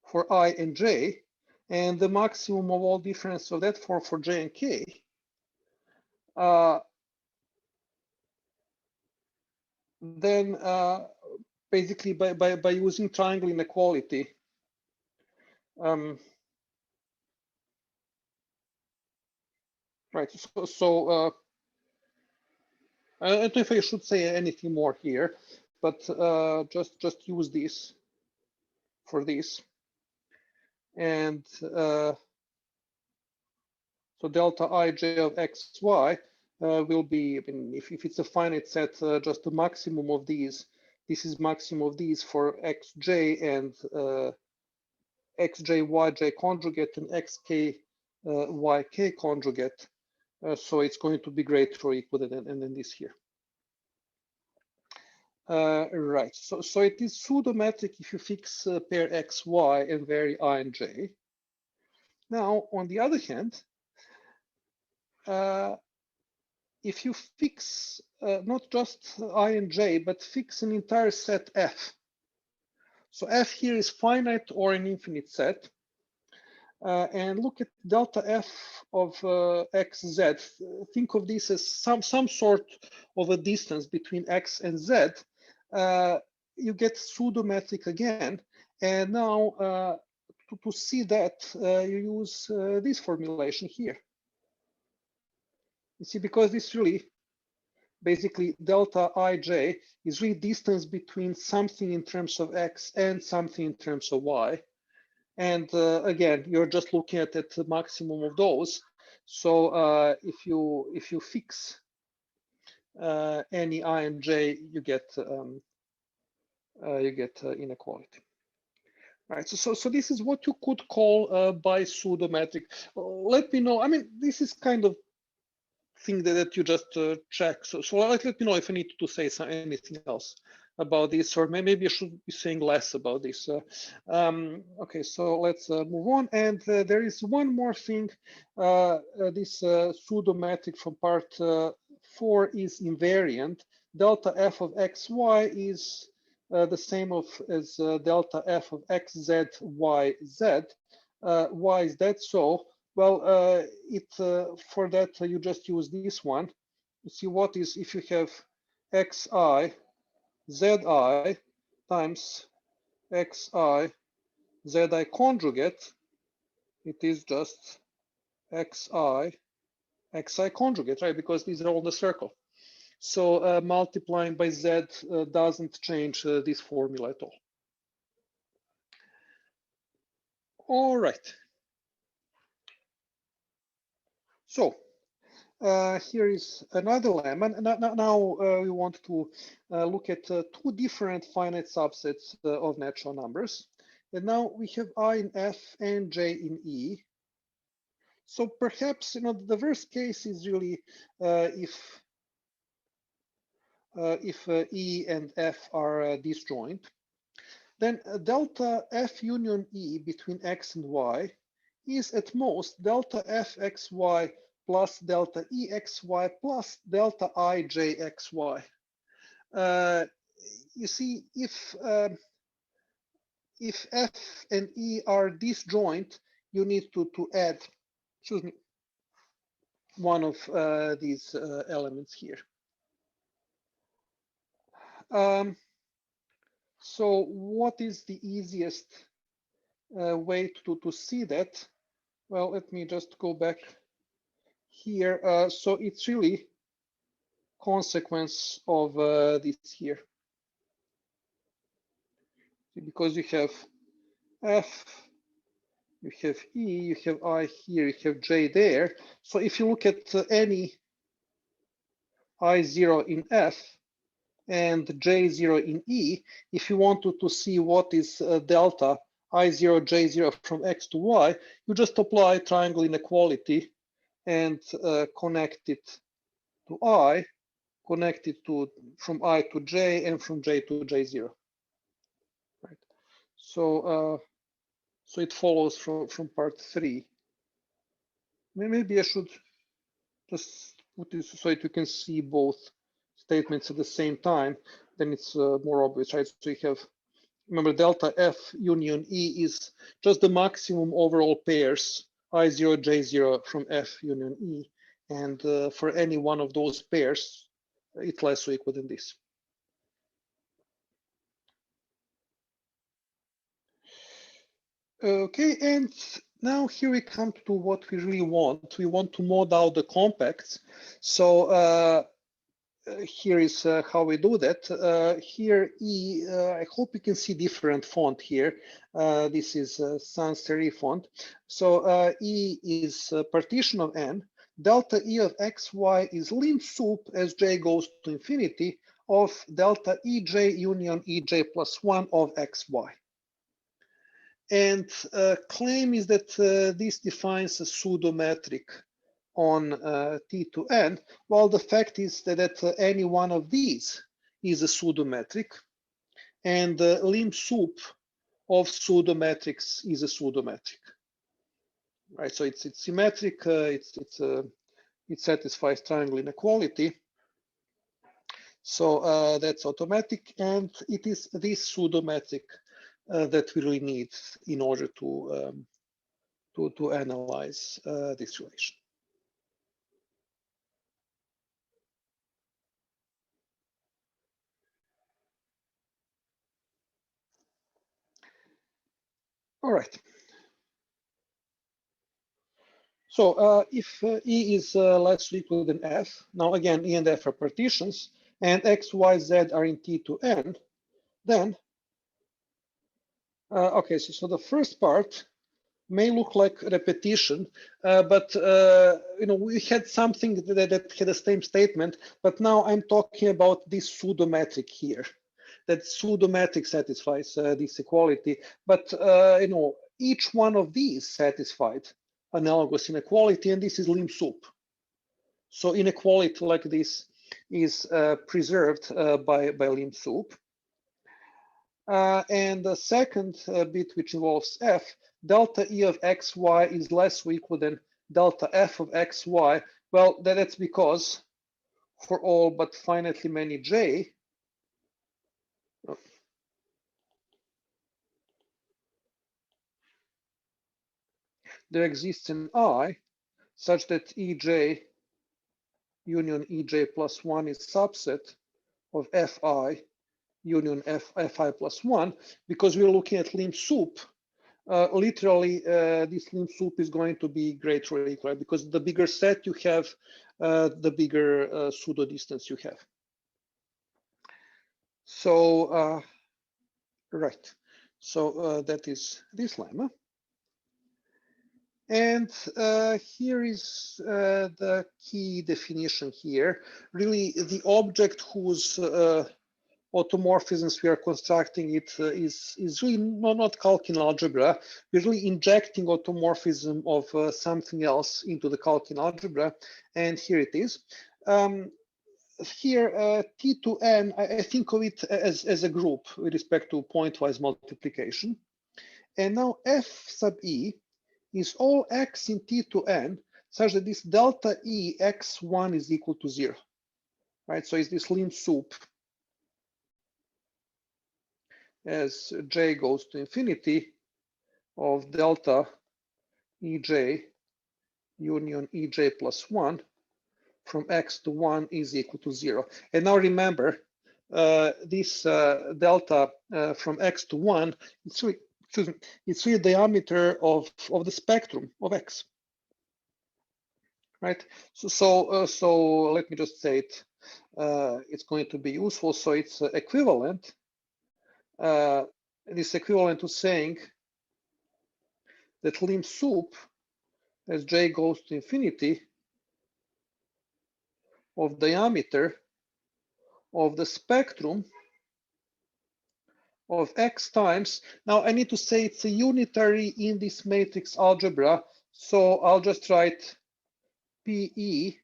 for I and j, and the maximum of all differences of that form for j and k, then basically by using triangle inequality, right? So I don't know if I should say anything more here, but just use this for this, and so delta ij of xy will be, I mean, if it's a finite set, just the maximum of these. This is maximum of these for xj and xj yj conjugate and xk yk conjugate. So it's going to be greater or equal than and this here. Right. So it is pseudometric if you fix pair xy and vary I and j. Now, on the other hand, if you fix not just I and j, but fix an entire set f. So f here is finite or an infinite set. And look at delta f of xz. Think of this as some sort of a distance between x and z. You get pseudometric again. And now to see that, you use this formulation here. You see, because this really, basically delta ij is really distance between something in terms of x and something in terms of y. And again, you're just looking at the maximum of those. So if you fix any I and j, you get inequality. Right. So this is what you could call by pseudometric. Let me know. I mean, this is kind of thing that you just check. So let me know if I need to say anything else about this, or maybe I should be saying less about this. Okay, so let's move on. And there is one more thing. This pseudometric from part 4 is invariant. Delta f of xy is the same as delta f of xz, yz. Why is that so? Well, for that you just use this one. You see what is if you have xi zi times xi zi conjugate, it is just xi conjugate, right? Because these are all the circle. So multiplying by z doesn't change this formula at all. All right. So here is another lemma. Now we want to look at two different finite subsets of natural numbers. And now we have I in F and J in E. So perhaps the worst case is really if E and F are disjoint. Then delta F union E between X and Y is at most delta F XY plus delta EXY plus delta IJXY. You see, if F and E are disjoint, you need to add, excuse me, one of these elements here. So what is the easiest way to see that? Well, let me just go back here. So it's really consequence of this here. Because you have F, you have E, you have I here, you have J there. So if you look at any I0 in F and J0 in E, if you want to see what is delta I0, J0 from X to Y, you just apply triangle inequality and connect it to I connected to from I to J and from J to J0. Right. So so it follows from part 3. Maybe I should just put this so that you can see both statements at the same time. Then it's more obvious, right? So you have, remember, delta F union E is just the maximum overall pairs I0, J0 from F union E. And for any one of those pairs, it's less or equal than this. Okay, and now here we come to what we really want. We want to mod out the compacts. So here is how we do that. Here, E, I hope you can see different font here. This is sans serif font. So E is partition of N. Delta E of XY is lim sup as J goes to infinity of delta EJ union EJ plus 1 of XY. And claim is that this defines a pseudometric on T to N, while the fact is that any one of these is a pseudometric, and lim sup of pseudometrics is a pseudometric. Right, so it's symmetric, it satisfies triangle inequality. So that's automatic, and it is this pseudometric that we really need in order to analyze this relation. All right. So if E is less or equal than F, now again, E and F are partitions, and X, Y, Z are in T to N, then, okay, so the first part may look like repetition, but we had something that had the same statement, but now I'm talking about this pseudometric here. That pseudometric satisfies this equality, but each one of these satisfied analogous inequality, and this is lim sup. So inequality like this is preserved by lim sup. And the second bit, which involves F, delta E of XY is less or equal than delta F of XY. Well, that's because for all but finitely many J, there exists an I such that EJ union EJ plus 1 is subset of Fi union Fi plus 1, because we're looking at lim sup. Literally, this lim sup is going to be greater or equal, because the bigger set you have, the bigger pseudo distance you have. So, right. So that is this lemma. And here is the key definition here. Really, the object whose automorphisms we are constructing is really not calculus algebra. We're really injecting automorphism of something else into the calculus algebra, and here it is. Here, T to N, I think of it as a group with respect to pointwise multiplication. And now F sub E is all x in T to N such that this delta E x1 is equal to 0, right? So it's this lim sup as J goes to infinity of delta EJ union EJ plus 1 from x to 1 is equal to 0. And now remember, this delta from x to 1, it's really the diameter of the spectrum of x, right? So let me just say it. It's going to be useful. So it's equivalent. It is equivalent to saying that lim sup as J goes to infinity of diameter of the spectrum of x times. Now I need to say it's a unitary in this matrix algebra. So I'll just write PE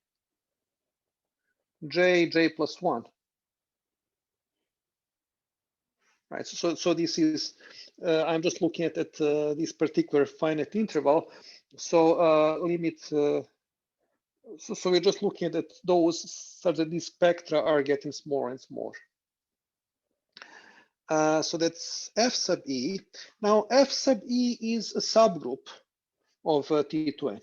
j plus 1. Right, so this is, I'm just looking at this particular finite interval. So limit, so we're just looking at those such that these spectra are getting smaller and smaller. So that's f sub e. Now f sub e is a subgroup of T2n.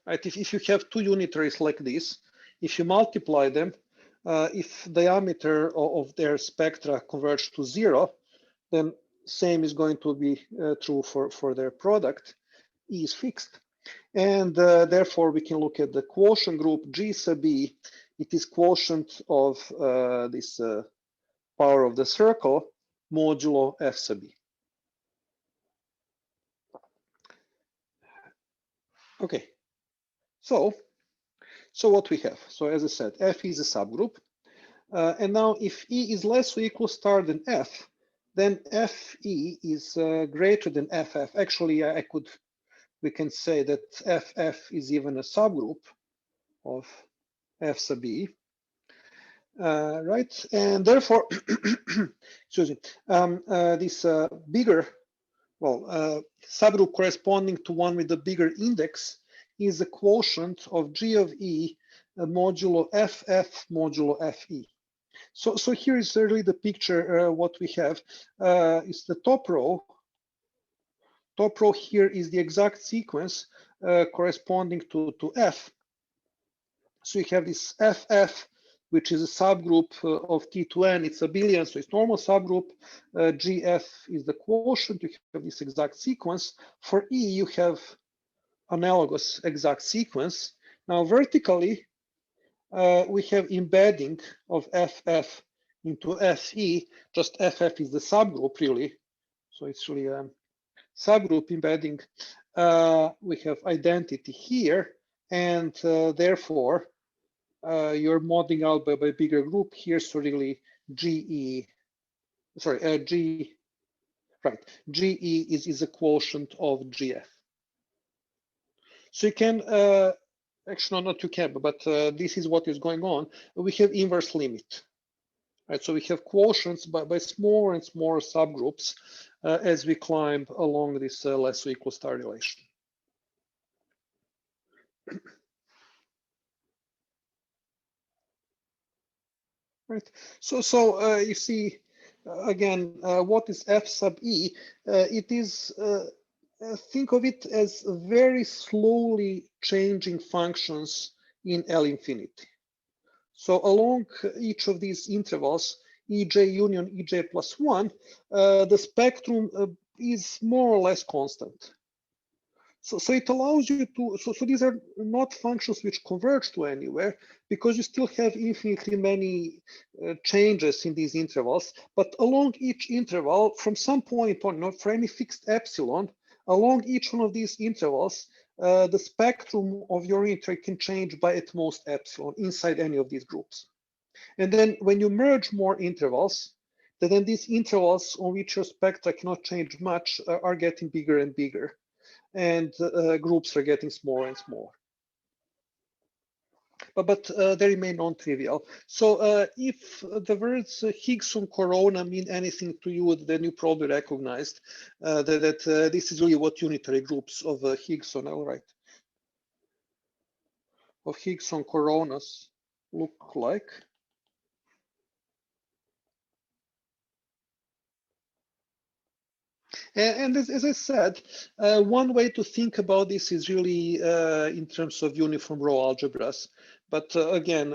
Right, if you have two unitaries like this, if you multiply them, if diameter of their spectra converge to 0, then same is going to be true for their product. E is fixed. And therefore, we can look at the quotient group G sub E. It is quotient of this power of the circle modulo F sub E. Okay, so what we have? So as I said, F is a subgroup. And now if E is less or equal star than F, then FE is greater than FF. Actually, we can say that FF is even a subgroup of F sub E, right? And therefore, excuse me, this bigger, subgroup corresponding to one with the bigger index is a quotient of G of E modulo FF modulo FE. So here is really the picture. What we have is the top row. Top row here is the exact sequence corresponding to F. So you have this FF, which is a subgroup of T2n. It's abelian, so it's normal subgroup. GF is the quotient. You have this exact sequence. For E, you have analogous exact sequence. Now vertically, we have embedding of FF into FE. Just FF is the subgroup, really. So it's really a subgroup embedding. We have identity here, and therefore, you're modeling out by a bigger group here. So really, GE is a quotient of GF. So you can, actually not you can, but this is what is going on. We have inverse limit. Right, so we have quotients by smaller and smaller subgroups as we climb along this less or equal star relation. Right. So you see again what is F sub E? It is think of it as very slowly changing functions in L infinity. So along each of these intervals, EJ union EJ plus 1, the spectrum is more or less constant. So it allows you to, so these are not functions which converge to anywhere, because you still have infinitely many changes in these intervals. But along each interval, from some point on, not for any fixed epsilon, along each one of these intervals, the spectrum of your integral can change by at most epsilon inside any of these groups. And then when you merge more intervals, then these intervals on which your spectra cannot change much are getting bigger and bigger, and groups are getting smaller and smaller. But they remain non-trivial. So if the words Higson corona mean anything to you, then you probably recognized that this is really what unitary groups of Higson, all right, of Higson coronas look like. And as I said, one way to think about this is really in terms of uniform row algebras. But again,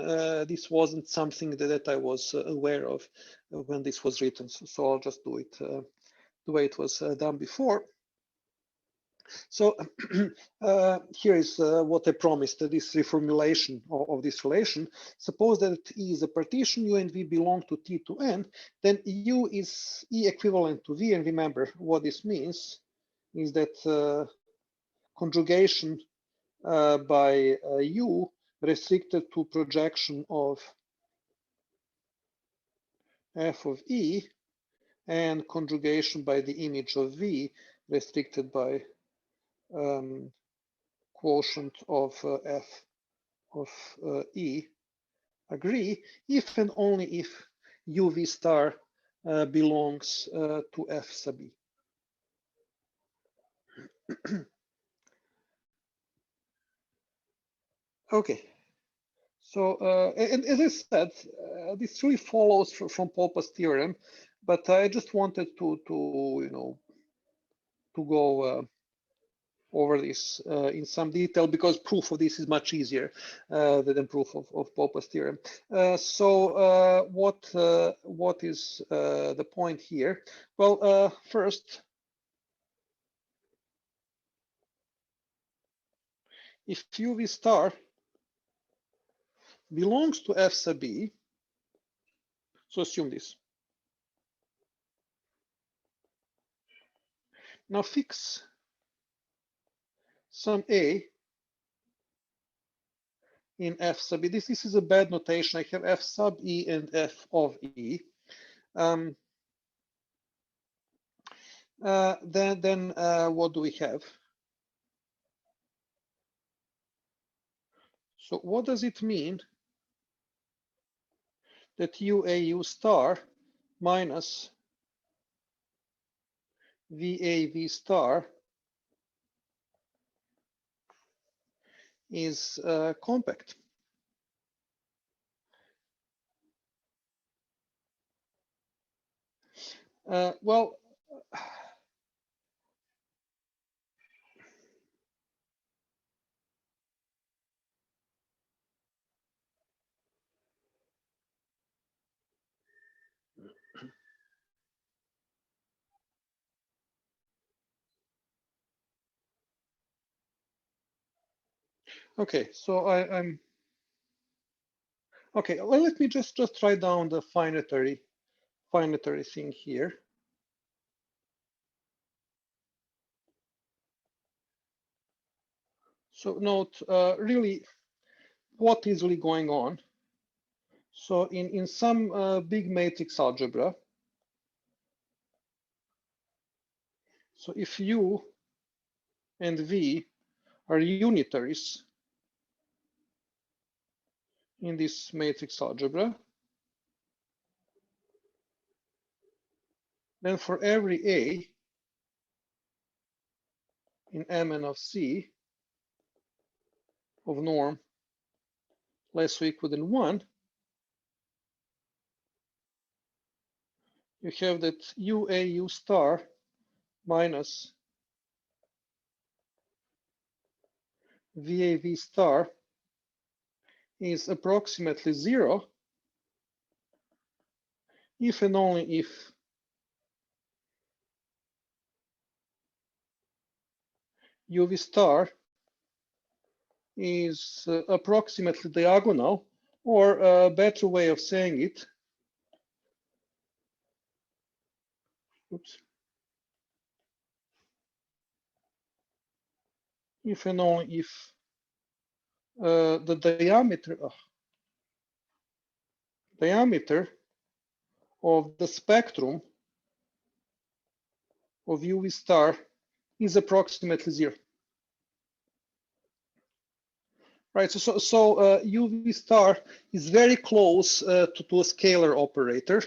this wasn't something that I was aware of when this was written. So I'll just do it the way it was done before. So here is what I promised, this reformulation of this relation. Suppose that E is a partition, U and V belong to T to N, then U is E equivalent to V. And remember, what this means is that conjugation by U restricted to projection of F of E, and conjugation by the image of V restricted by quotient of f of E agree if and only if UV star belongs to F sub E. Okay, so and as I said, this really follows from Popper's theorem, but I just wanted to go over this in some detail because proof of this is much easier than proof of Popper's theorem. So what is the point here? Well, first, if UV star belongs to F sub E, so assume this. Now fix some A in F sub E. This is a bad notation. I have F sub E and F of E. Then what do we have? So what does it mean that UAU star minus VAV star is compact? Well, okay, so I'm okay. Well, let me just write down the finitary thing here. So note really what is really going on. So in some big matrix algebra, so if U and V are unitaries in this matrix algebra, then for every A in Mn of C of norm less or equal than 1, you have that UAU star minus VAV star is approximately 0 if and only if UV star is approximately diagonal, or a better way of saying it, oops, if and only if the diameter of the spectrum of UV star is approximately 0. Right, so UV star is very close to a scalar operator.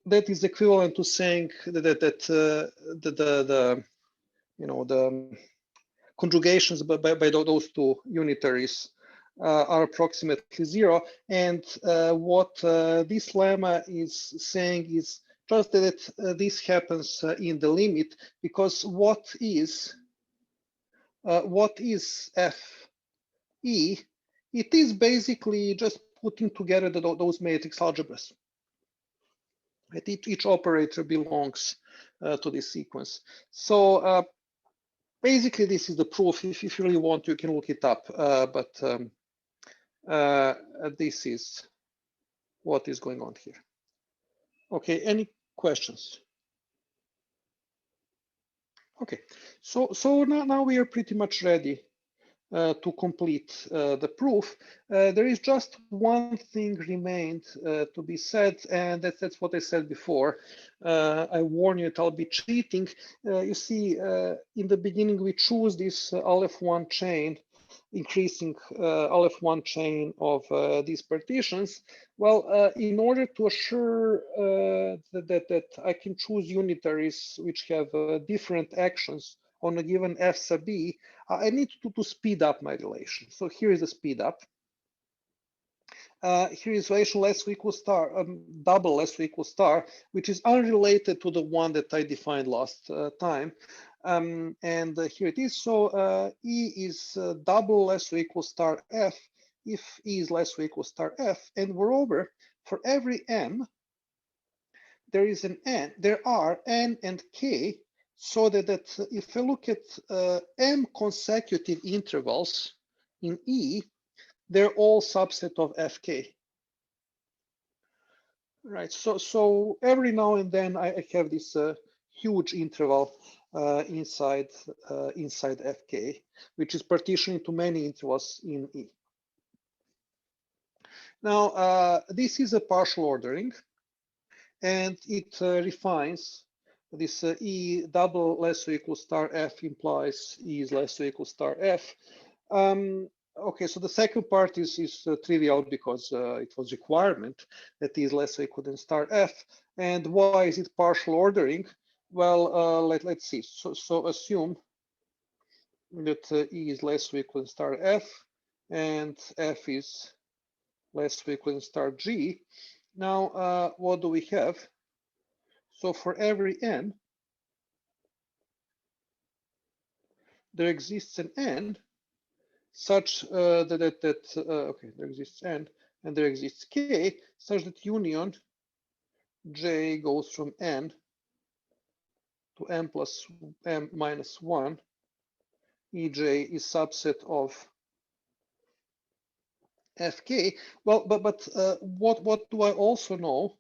That is equivalent to saying that the conjugations by those two unitaries are approximately 0. And what this lemma is saying is just that this happens in the limit, because what is FE? It is basically just putting together those matrix algebras. Right? Each operator belongs to this sequence. So basically, this is the proof. If you really want, you can look it up. But this is what is going on here. Okay, any questions? Okay, so now we are pretty much ready to complete the proof. There is just one thing remained to be said, and that's what I said before. I warn you that I'll be cheating. You see, in the beginning, we choose this Aleph1 chain, increasing Aleph1 chain of these partitions. Well, in order to assure that I can choose unitaries which have different actions on a given f sub e, I need to speed up my relation. So here is a speed up. Here is relation less or equal star, double less or equal star, which is unrelated to the one that I defined last time. And here it is. So E is double less or equal star F if E is less or equal star F. And moreover, for every M, there is an N, there are N and K, so that if I look at M consecutive intervals in E, they're all subset of Fk. Right, so every now and then I have this huge interval inside Fk, which is partitioned into many intervals in E. Now, this is a partial ordering, and it refines this E double less or equal star F implies E is less or equal star F. Okay, so the second part is trivial because it was requirement that E is less or equal than star F. And why is it partial ordering? Well, let's see. So assume that E is less or equal than star F and F is less or equal than star G. Now, what do we have? So for every N, there exists an N such okay, there exists N and there exists K such that union J goes from N to M plus M minus 1. EJ is subset of Fk. Well, but what do I also know?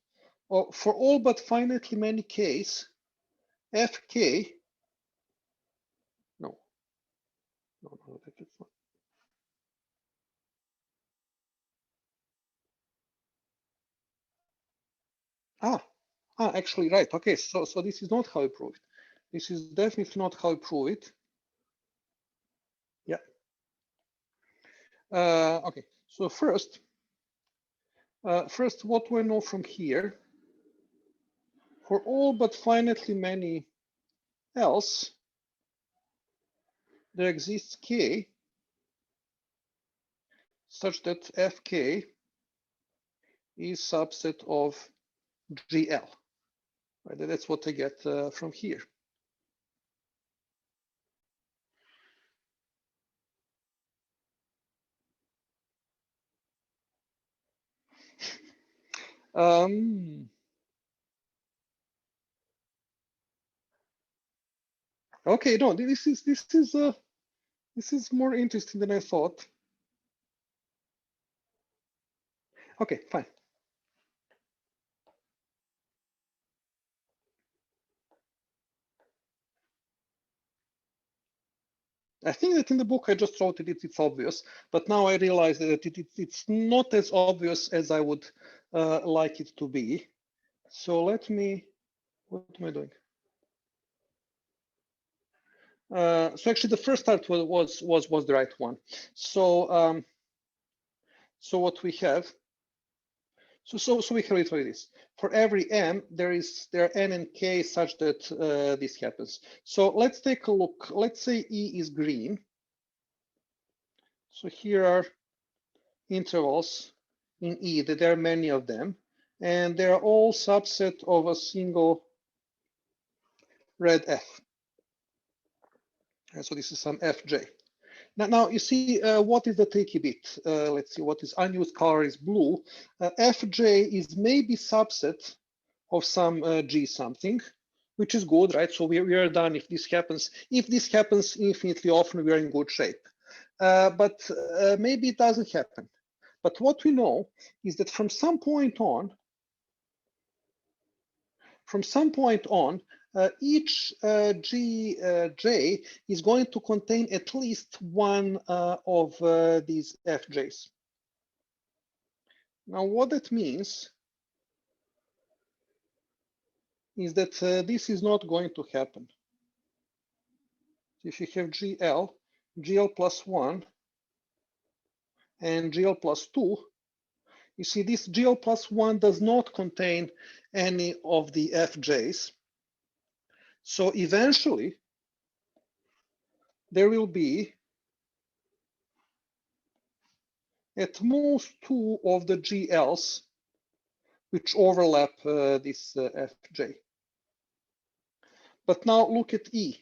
Well, for all but finitely many Ks, Fk, no, that's not. Actually, right. Okay, so this is not how I prove it. This is definitely not how I prove it. Yeah. Okay. So first, what do I know from here? For all but finitely many else, there exists K such that Fk is subset of GL. Right? That's what I get from here. Okay, no, this is more interesting than I thought. Okay, fine. I think that in the book I just wrote it, it's obvious, but now I realize that it's not as obvious as I would like it to be. So let me, what am I doing? So actually the first part was the right one. So so what we have, so we have it like this. For every M, there are N and K such that this happens. So let's take a look. Let's say E is green. So here are intervals in E, that there are many of them, and they are all subset of a single red F. And so this is some Fj. Now you see what is the tricky bit. Let's see, what is unused color is blue. Fj is maybe subset of some G something, which is good, right? So we are done if this happens. If this happens infinitely often, we are in good shape. But maybe it doesn't happen. But what we know is that from some point on, each Gj is going to contain at least one of these Fj's. Now, what that means is that this is not going to happen. If you have GL, GL plus 1, and GL plus 2, you see this GL plus 1 does not contain any of the Fj's. So eventually, there will be at most 2 of the GLs which overlap this Fj. But now look at E.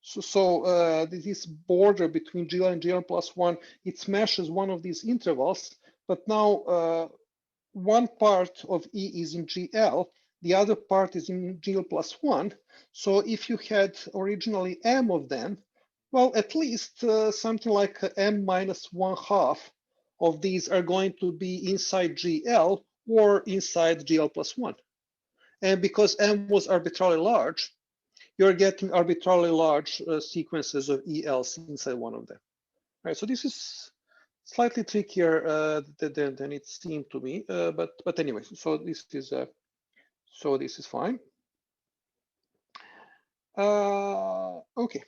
So this border between GL and GL plus 1, it smashes one of these intervals, but now one part of E is in GL, the other part is in GL plus 1. So if you had originally M of them, well, at least something like M minus 1/2 of these are going to be inside GL or inside GL plus 1. And because M was arbitrarily large, you're getting arbitrarily large sequences of ELs inside one of them. Right, so this is slightly trickier than it seemed to me, but anyway, so this is fine. Okay,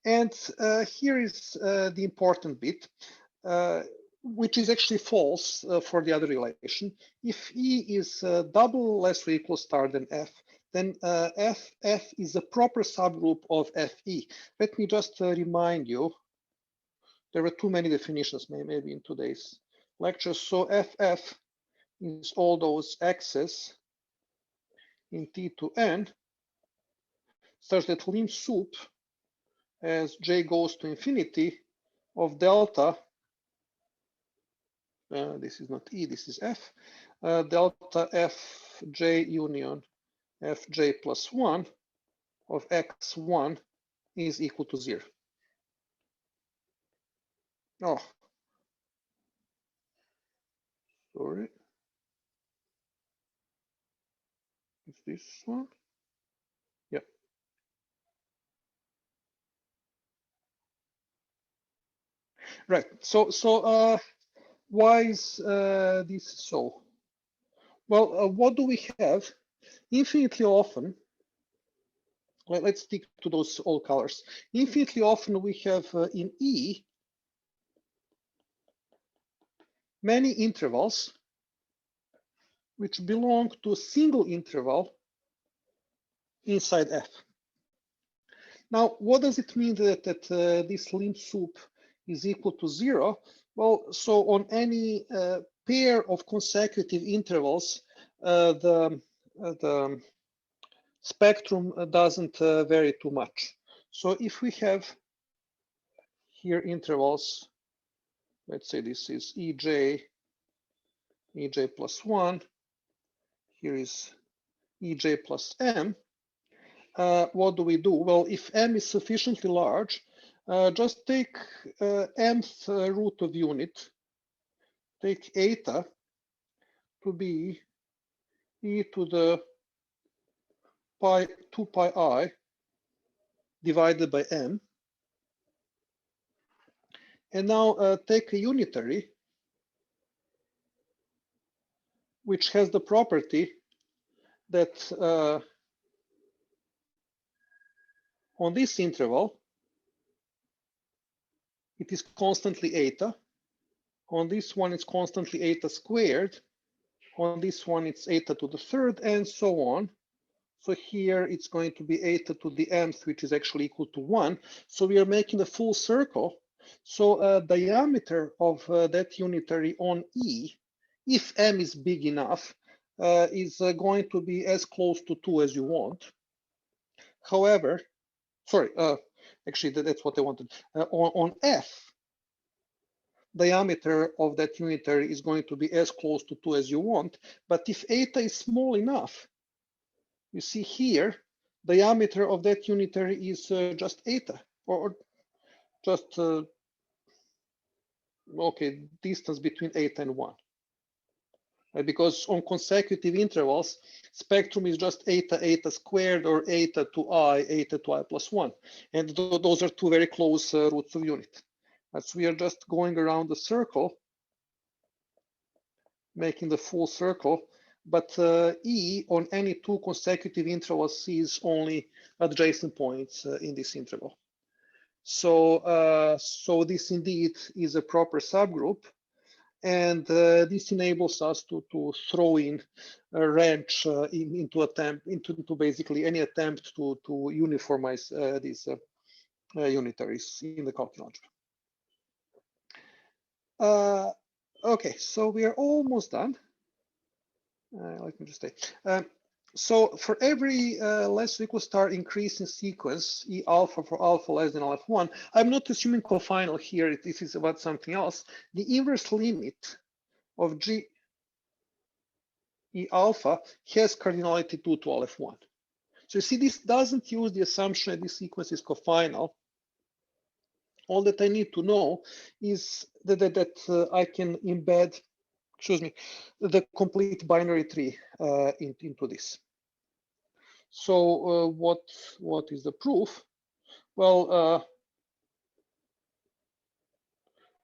and here is the important bit, which is actually false for the other relation. If E is double less or equal star than F, then F is a proper subgroup of Fe. Let me just remind you, there were too many definitions maybe in today's lecture. So FF is all those x's in T to N, such that lim sup as J goes to infinity of delta, this is not E, this is F, delta Fj union Fj plus 1 of x1 is equal to 0. Oh, sorry. Is this one? Yeah. Right. So why is this so? Well, what do we have? Infinitely often, let's stick to those all colors. Infinitely often we have in E many intervals which belong to a single interval inside F. Now, what does it mean that this lim sup is equal to 0? Well, so on any pair of consecutive intervals, the spectrum doesn't vary too much. So if we have here intervals, let's say this is EJ plus 1, here is EJ plus M, what do we do? Well, if M is sufficiently large, just take mth root of unit, take eta to be e to the 2 pi I divided by m. And now take a unitary which has the property that on this interval, it is constantly eta. On this one, it's constantly eta squared. On this one, it's eta to the third, and so on. So here it's going to be eta to the mth, which is actually equal to 1. So we are making a full circle. So diameter of that unitary on E, if m is big enough, is going to be as close to 2 as you want. However, sorry, actually that's what I wanted. On F, diameter of that unitary is going to be as close to 2 as you want. But if eta is small enough, you see here, diameter of that unitary is just eta, or just, okay, distance between eta and 1. right? Because on consecutive intervals, spectrum is just eta squared or eta to I plus 1. And those are two very close roots of unit. So we are just going around the circle, making the full circle, but E on any two consecutive intervals sees only adjacent points in this interval. So, so this indeed is a proper subgroup, and this enables us to throw in a wrench into basically any attempt to uniformize these unitaries in the Kautilon algebra. Okay, so we are almost done. Let me just say. So for every less or equal star increase in sequence, E alpha for alpha less than F1, I'm not assuming cofinal here. This is about something else. The inverse limit of G E alpha has cardinality 2 to F1. So you see, this doesn't use the assumption that this sequence is cofinal. All that I need to know is that I can embed, the complete binary tree into this. So what is the proof? Well,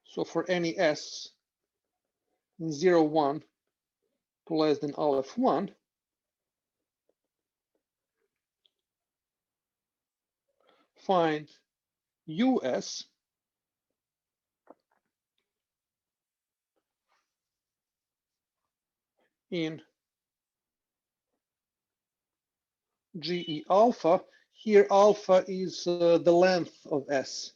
so for any S in 0, 1 to less than F1, find US in GE alpha. Here alpha is the length of S,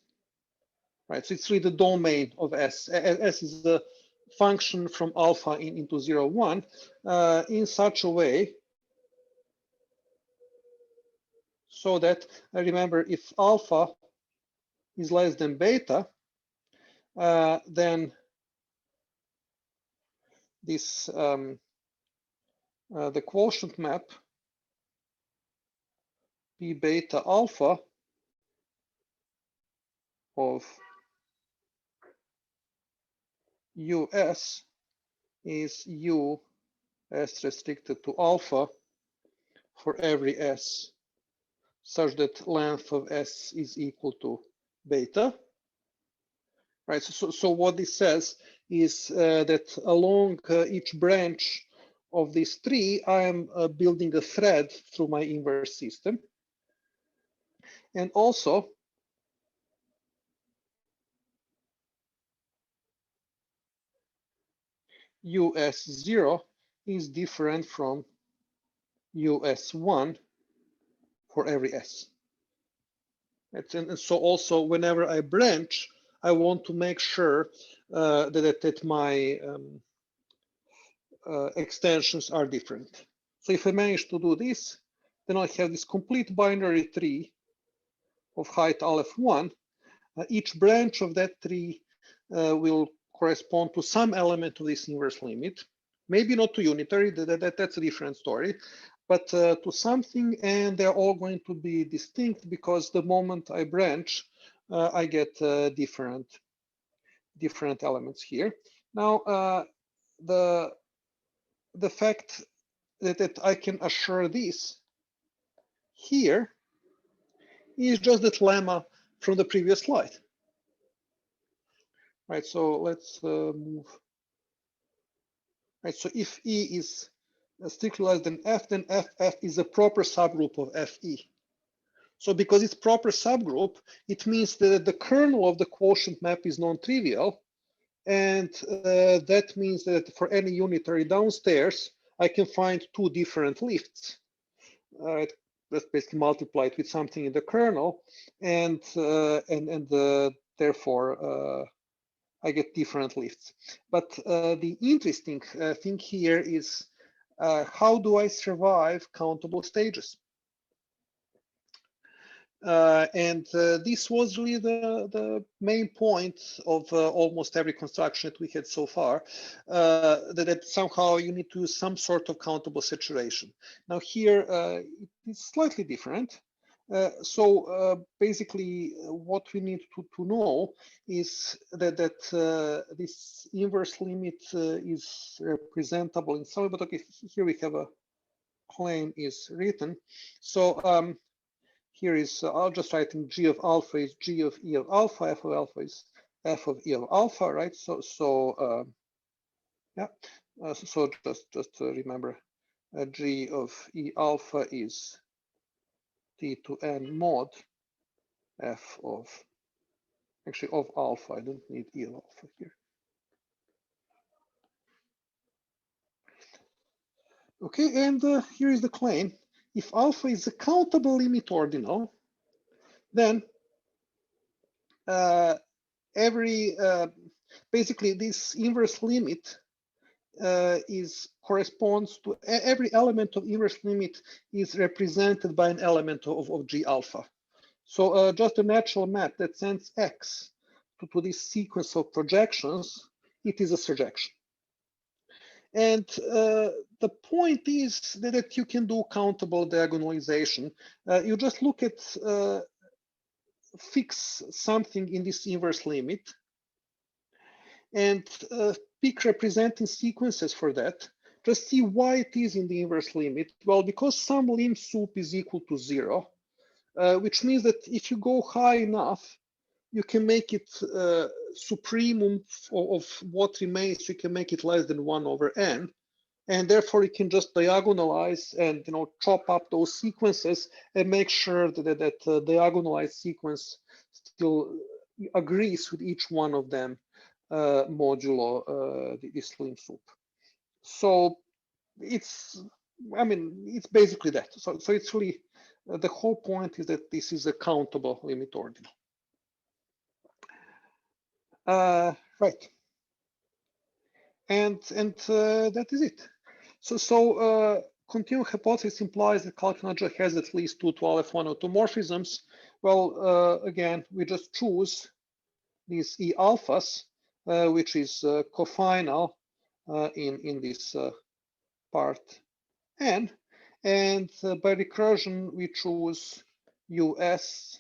right? So it's really the domain of S. S is the function from alpha into 0, 1 in such a way so that, remember, if alpha is less than beta, then this the quotient map P beta alpha of US is U S restricted to alpha for every S such that length of S is equal to beta, right? So what this says is that along each branch of this tree, I am building a thread through my inverse system. And also, US0 is different from US1 for every S. And so also, whenever I branch, I want to make sure that my extensions are different. So if I manage to do this, then I have this complete binary tree of height Aleph1. Each branch of that tree will correspond to some element of this inverse limit. Maybe not to unitary, that's a different story, but to something, and they're all going to be distinct because the moment I branch, I get different elements here. Now, the fact that I can assure this here is just that lemma from the previous slide. Right, so let's move. Right, so if E is strictly less than F, then FF is a proper subgroup of FE. So because it's proper subgroup, it means that the kernel of the quotient map is non-trivial. And that means that for any unitary downstairs, I can find two different lifts. Let's basically multiply it with something in the kernel, and therefore I get different lifts. But the interesting thing here is how do I survive countable stages? And this was really the main point of almost every construction that we had so far, that somehow you need to use some sort of countable saturation. Now here, it's slightly different. Basically, what we need to know is that this inverse limit is representable in some way. But okay, here we have a claim is written. So here is I'll just write in G of alpha is G of E of alpha. F of alpha is F of E of alpha, right? Yeah. So just remember, G of E alpha is T to N mod F of, actually of alpha. I don't need E of alpha here. Okay, and here is the claim. If alpha is a countable limit ordinal, then basically this inverse limit corresponds to every element of inverse limit is represented by an element of G alpha. So just a natural map that sends X to this sequence of projections, it is a surjection. And the point is that you can do countable diagonalization. You just look at fix something in this inverse limit and pick representing sequences for that. Just see why it is in the inverse limit. Well, because some lim sup is equal to 0, which means that if you go high enough, you can make it supremum of what remains. You can make it less than 1 over n. And therefore, you can just diagonalize and chop up those sequences and make sure that diagonalized sequence still agrees with each one of them modulo this lim sup. So it's basically that. So it's really the whole point is that this is a countable limit ordinal. Right. And that is it. So continuum hypothesis implies that calculus has at least 2 12F1 automorphisms. Well, again, we just choose these E alphas, which is cofinal in this part N. And by recursion, we choose US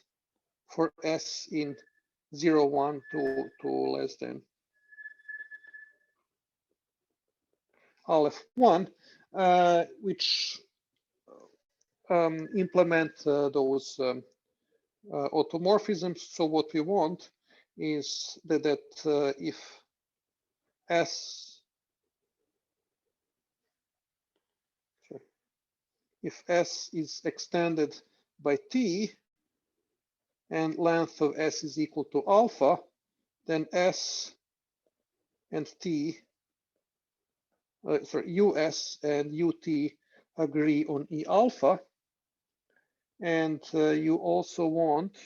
for S in 0, 1 to less than aleph 1, which implement those automorphisms. So what we want is that if S is extended by T and length of S is equal to alpha, then S and T, US and UT agree on E alpha. And you also want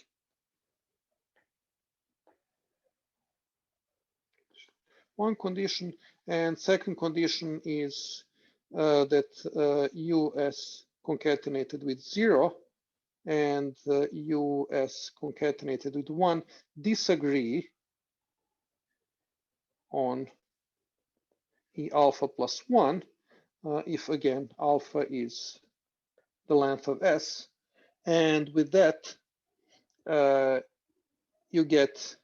one condition, and second condition is that US concatenated with 0 and US concatenated with 1 disagree on E alpha plus 1 if, again, alpha is the length of S. And with that, you get,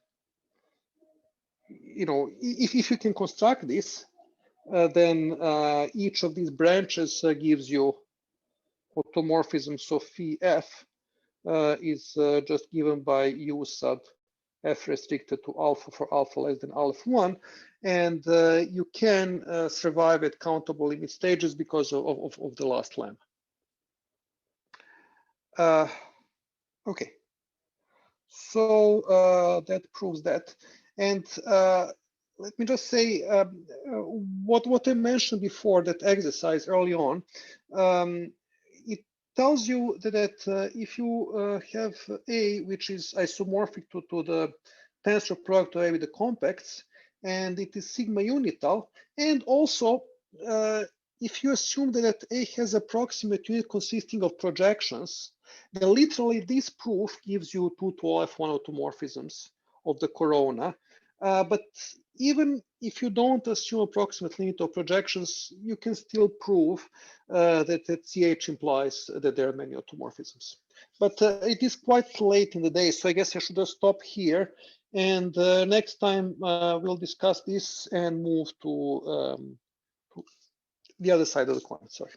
if you can construct this, then each of these branches gives you automorphism. So phi f is just given by U sub f restricted to alpha for alpha less than aleph 1. And you can survive at countable limit stages because of the last lemma. Okay. So that proves that. And let me just say what I mentioned before, that exercise early on, it tells you that if you have A, which is isomorphic to the tensor product of A with the compacts, and it is sigma unital, and also if you assume that A has approximate unit consisting of projections, then literally this proof gives you 2 12F1 automorphisms of the corona. But even if you don't assume approximate limit of projections, you can still prove that CH implies that there are many automorphisms. But it is quite late in the day, so I guess I should have stopped here. And next time we'll discuss this and move to the other side of the coin. Sorry.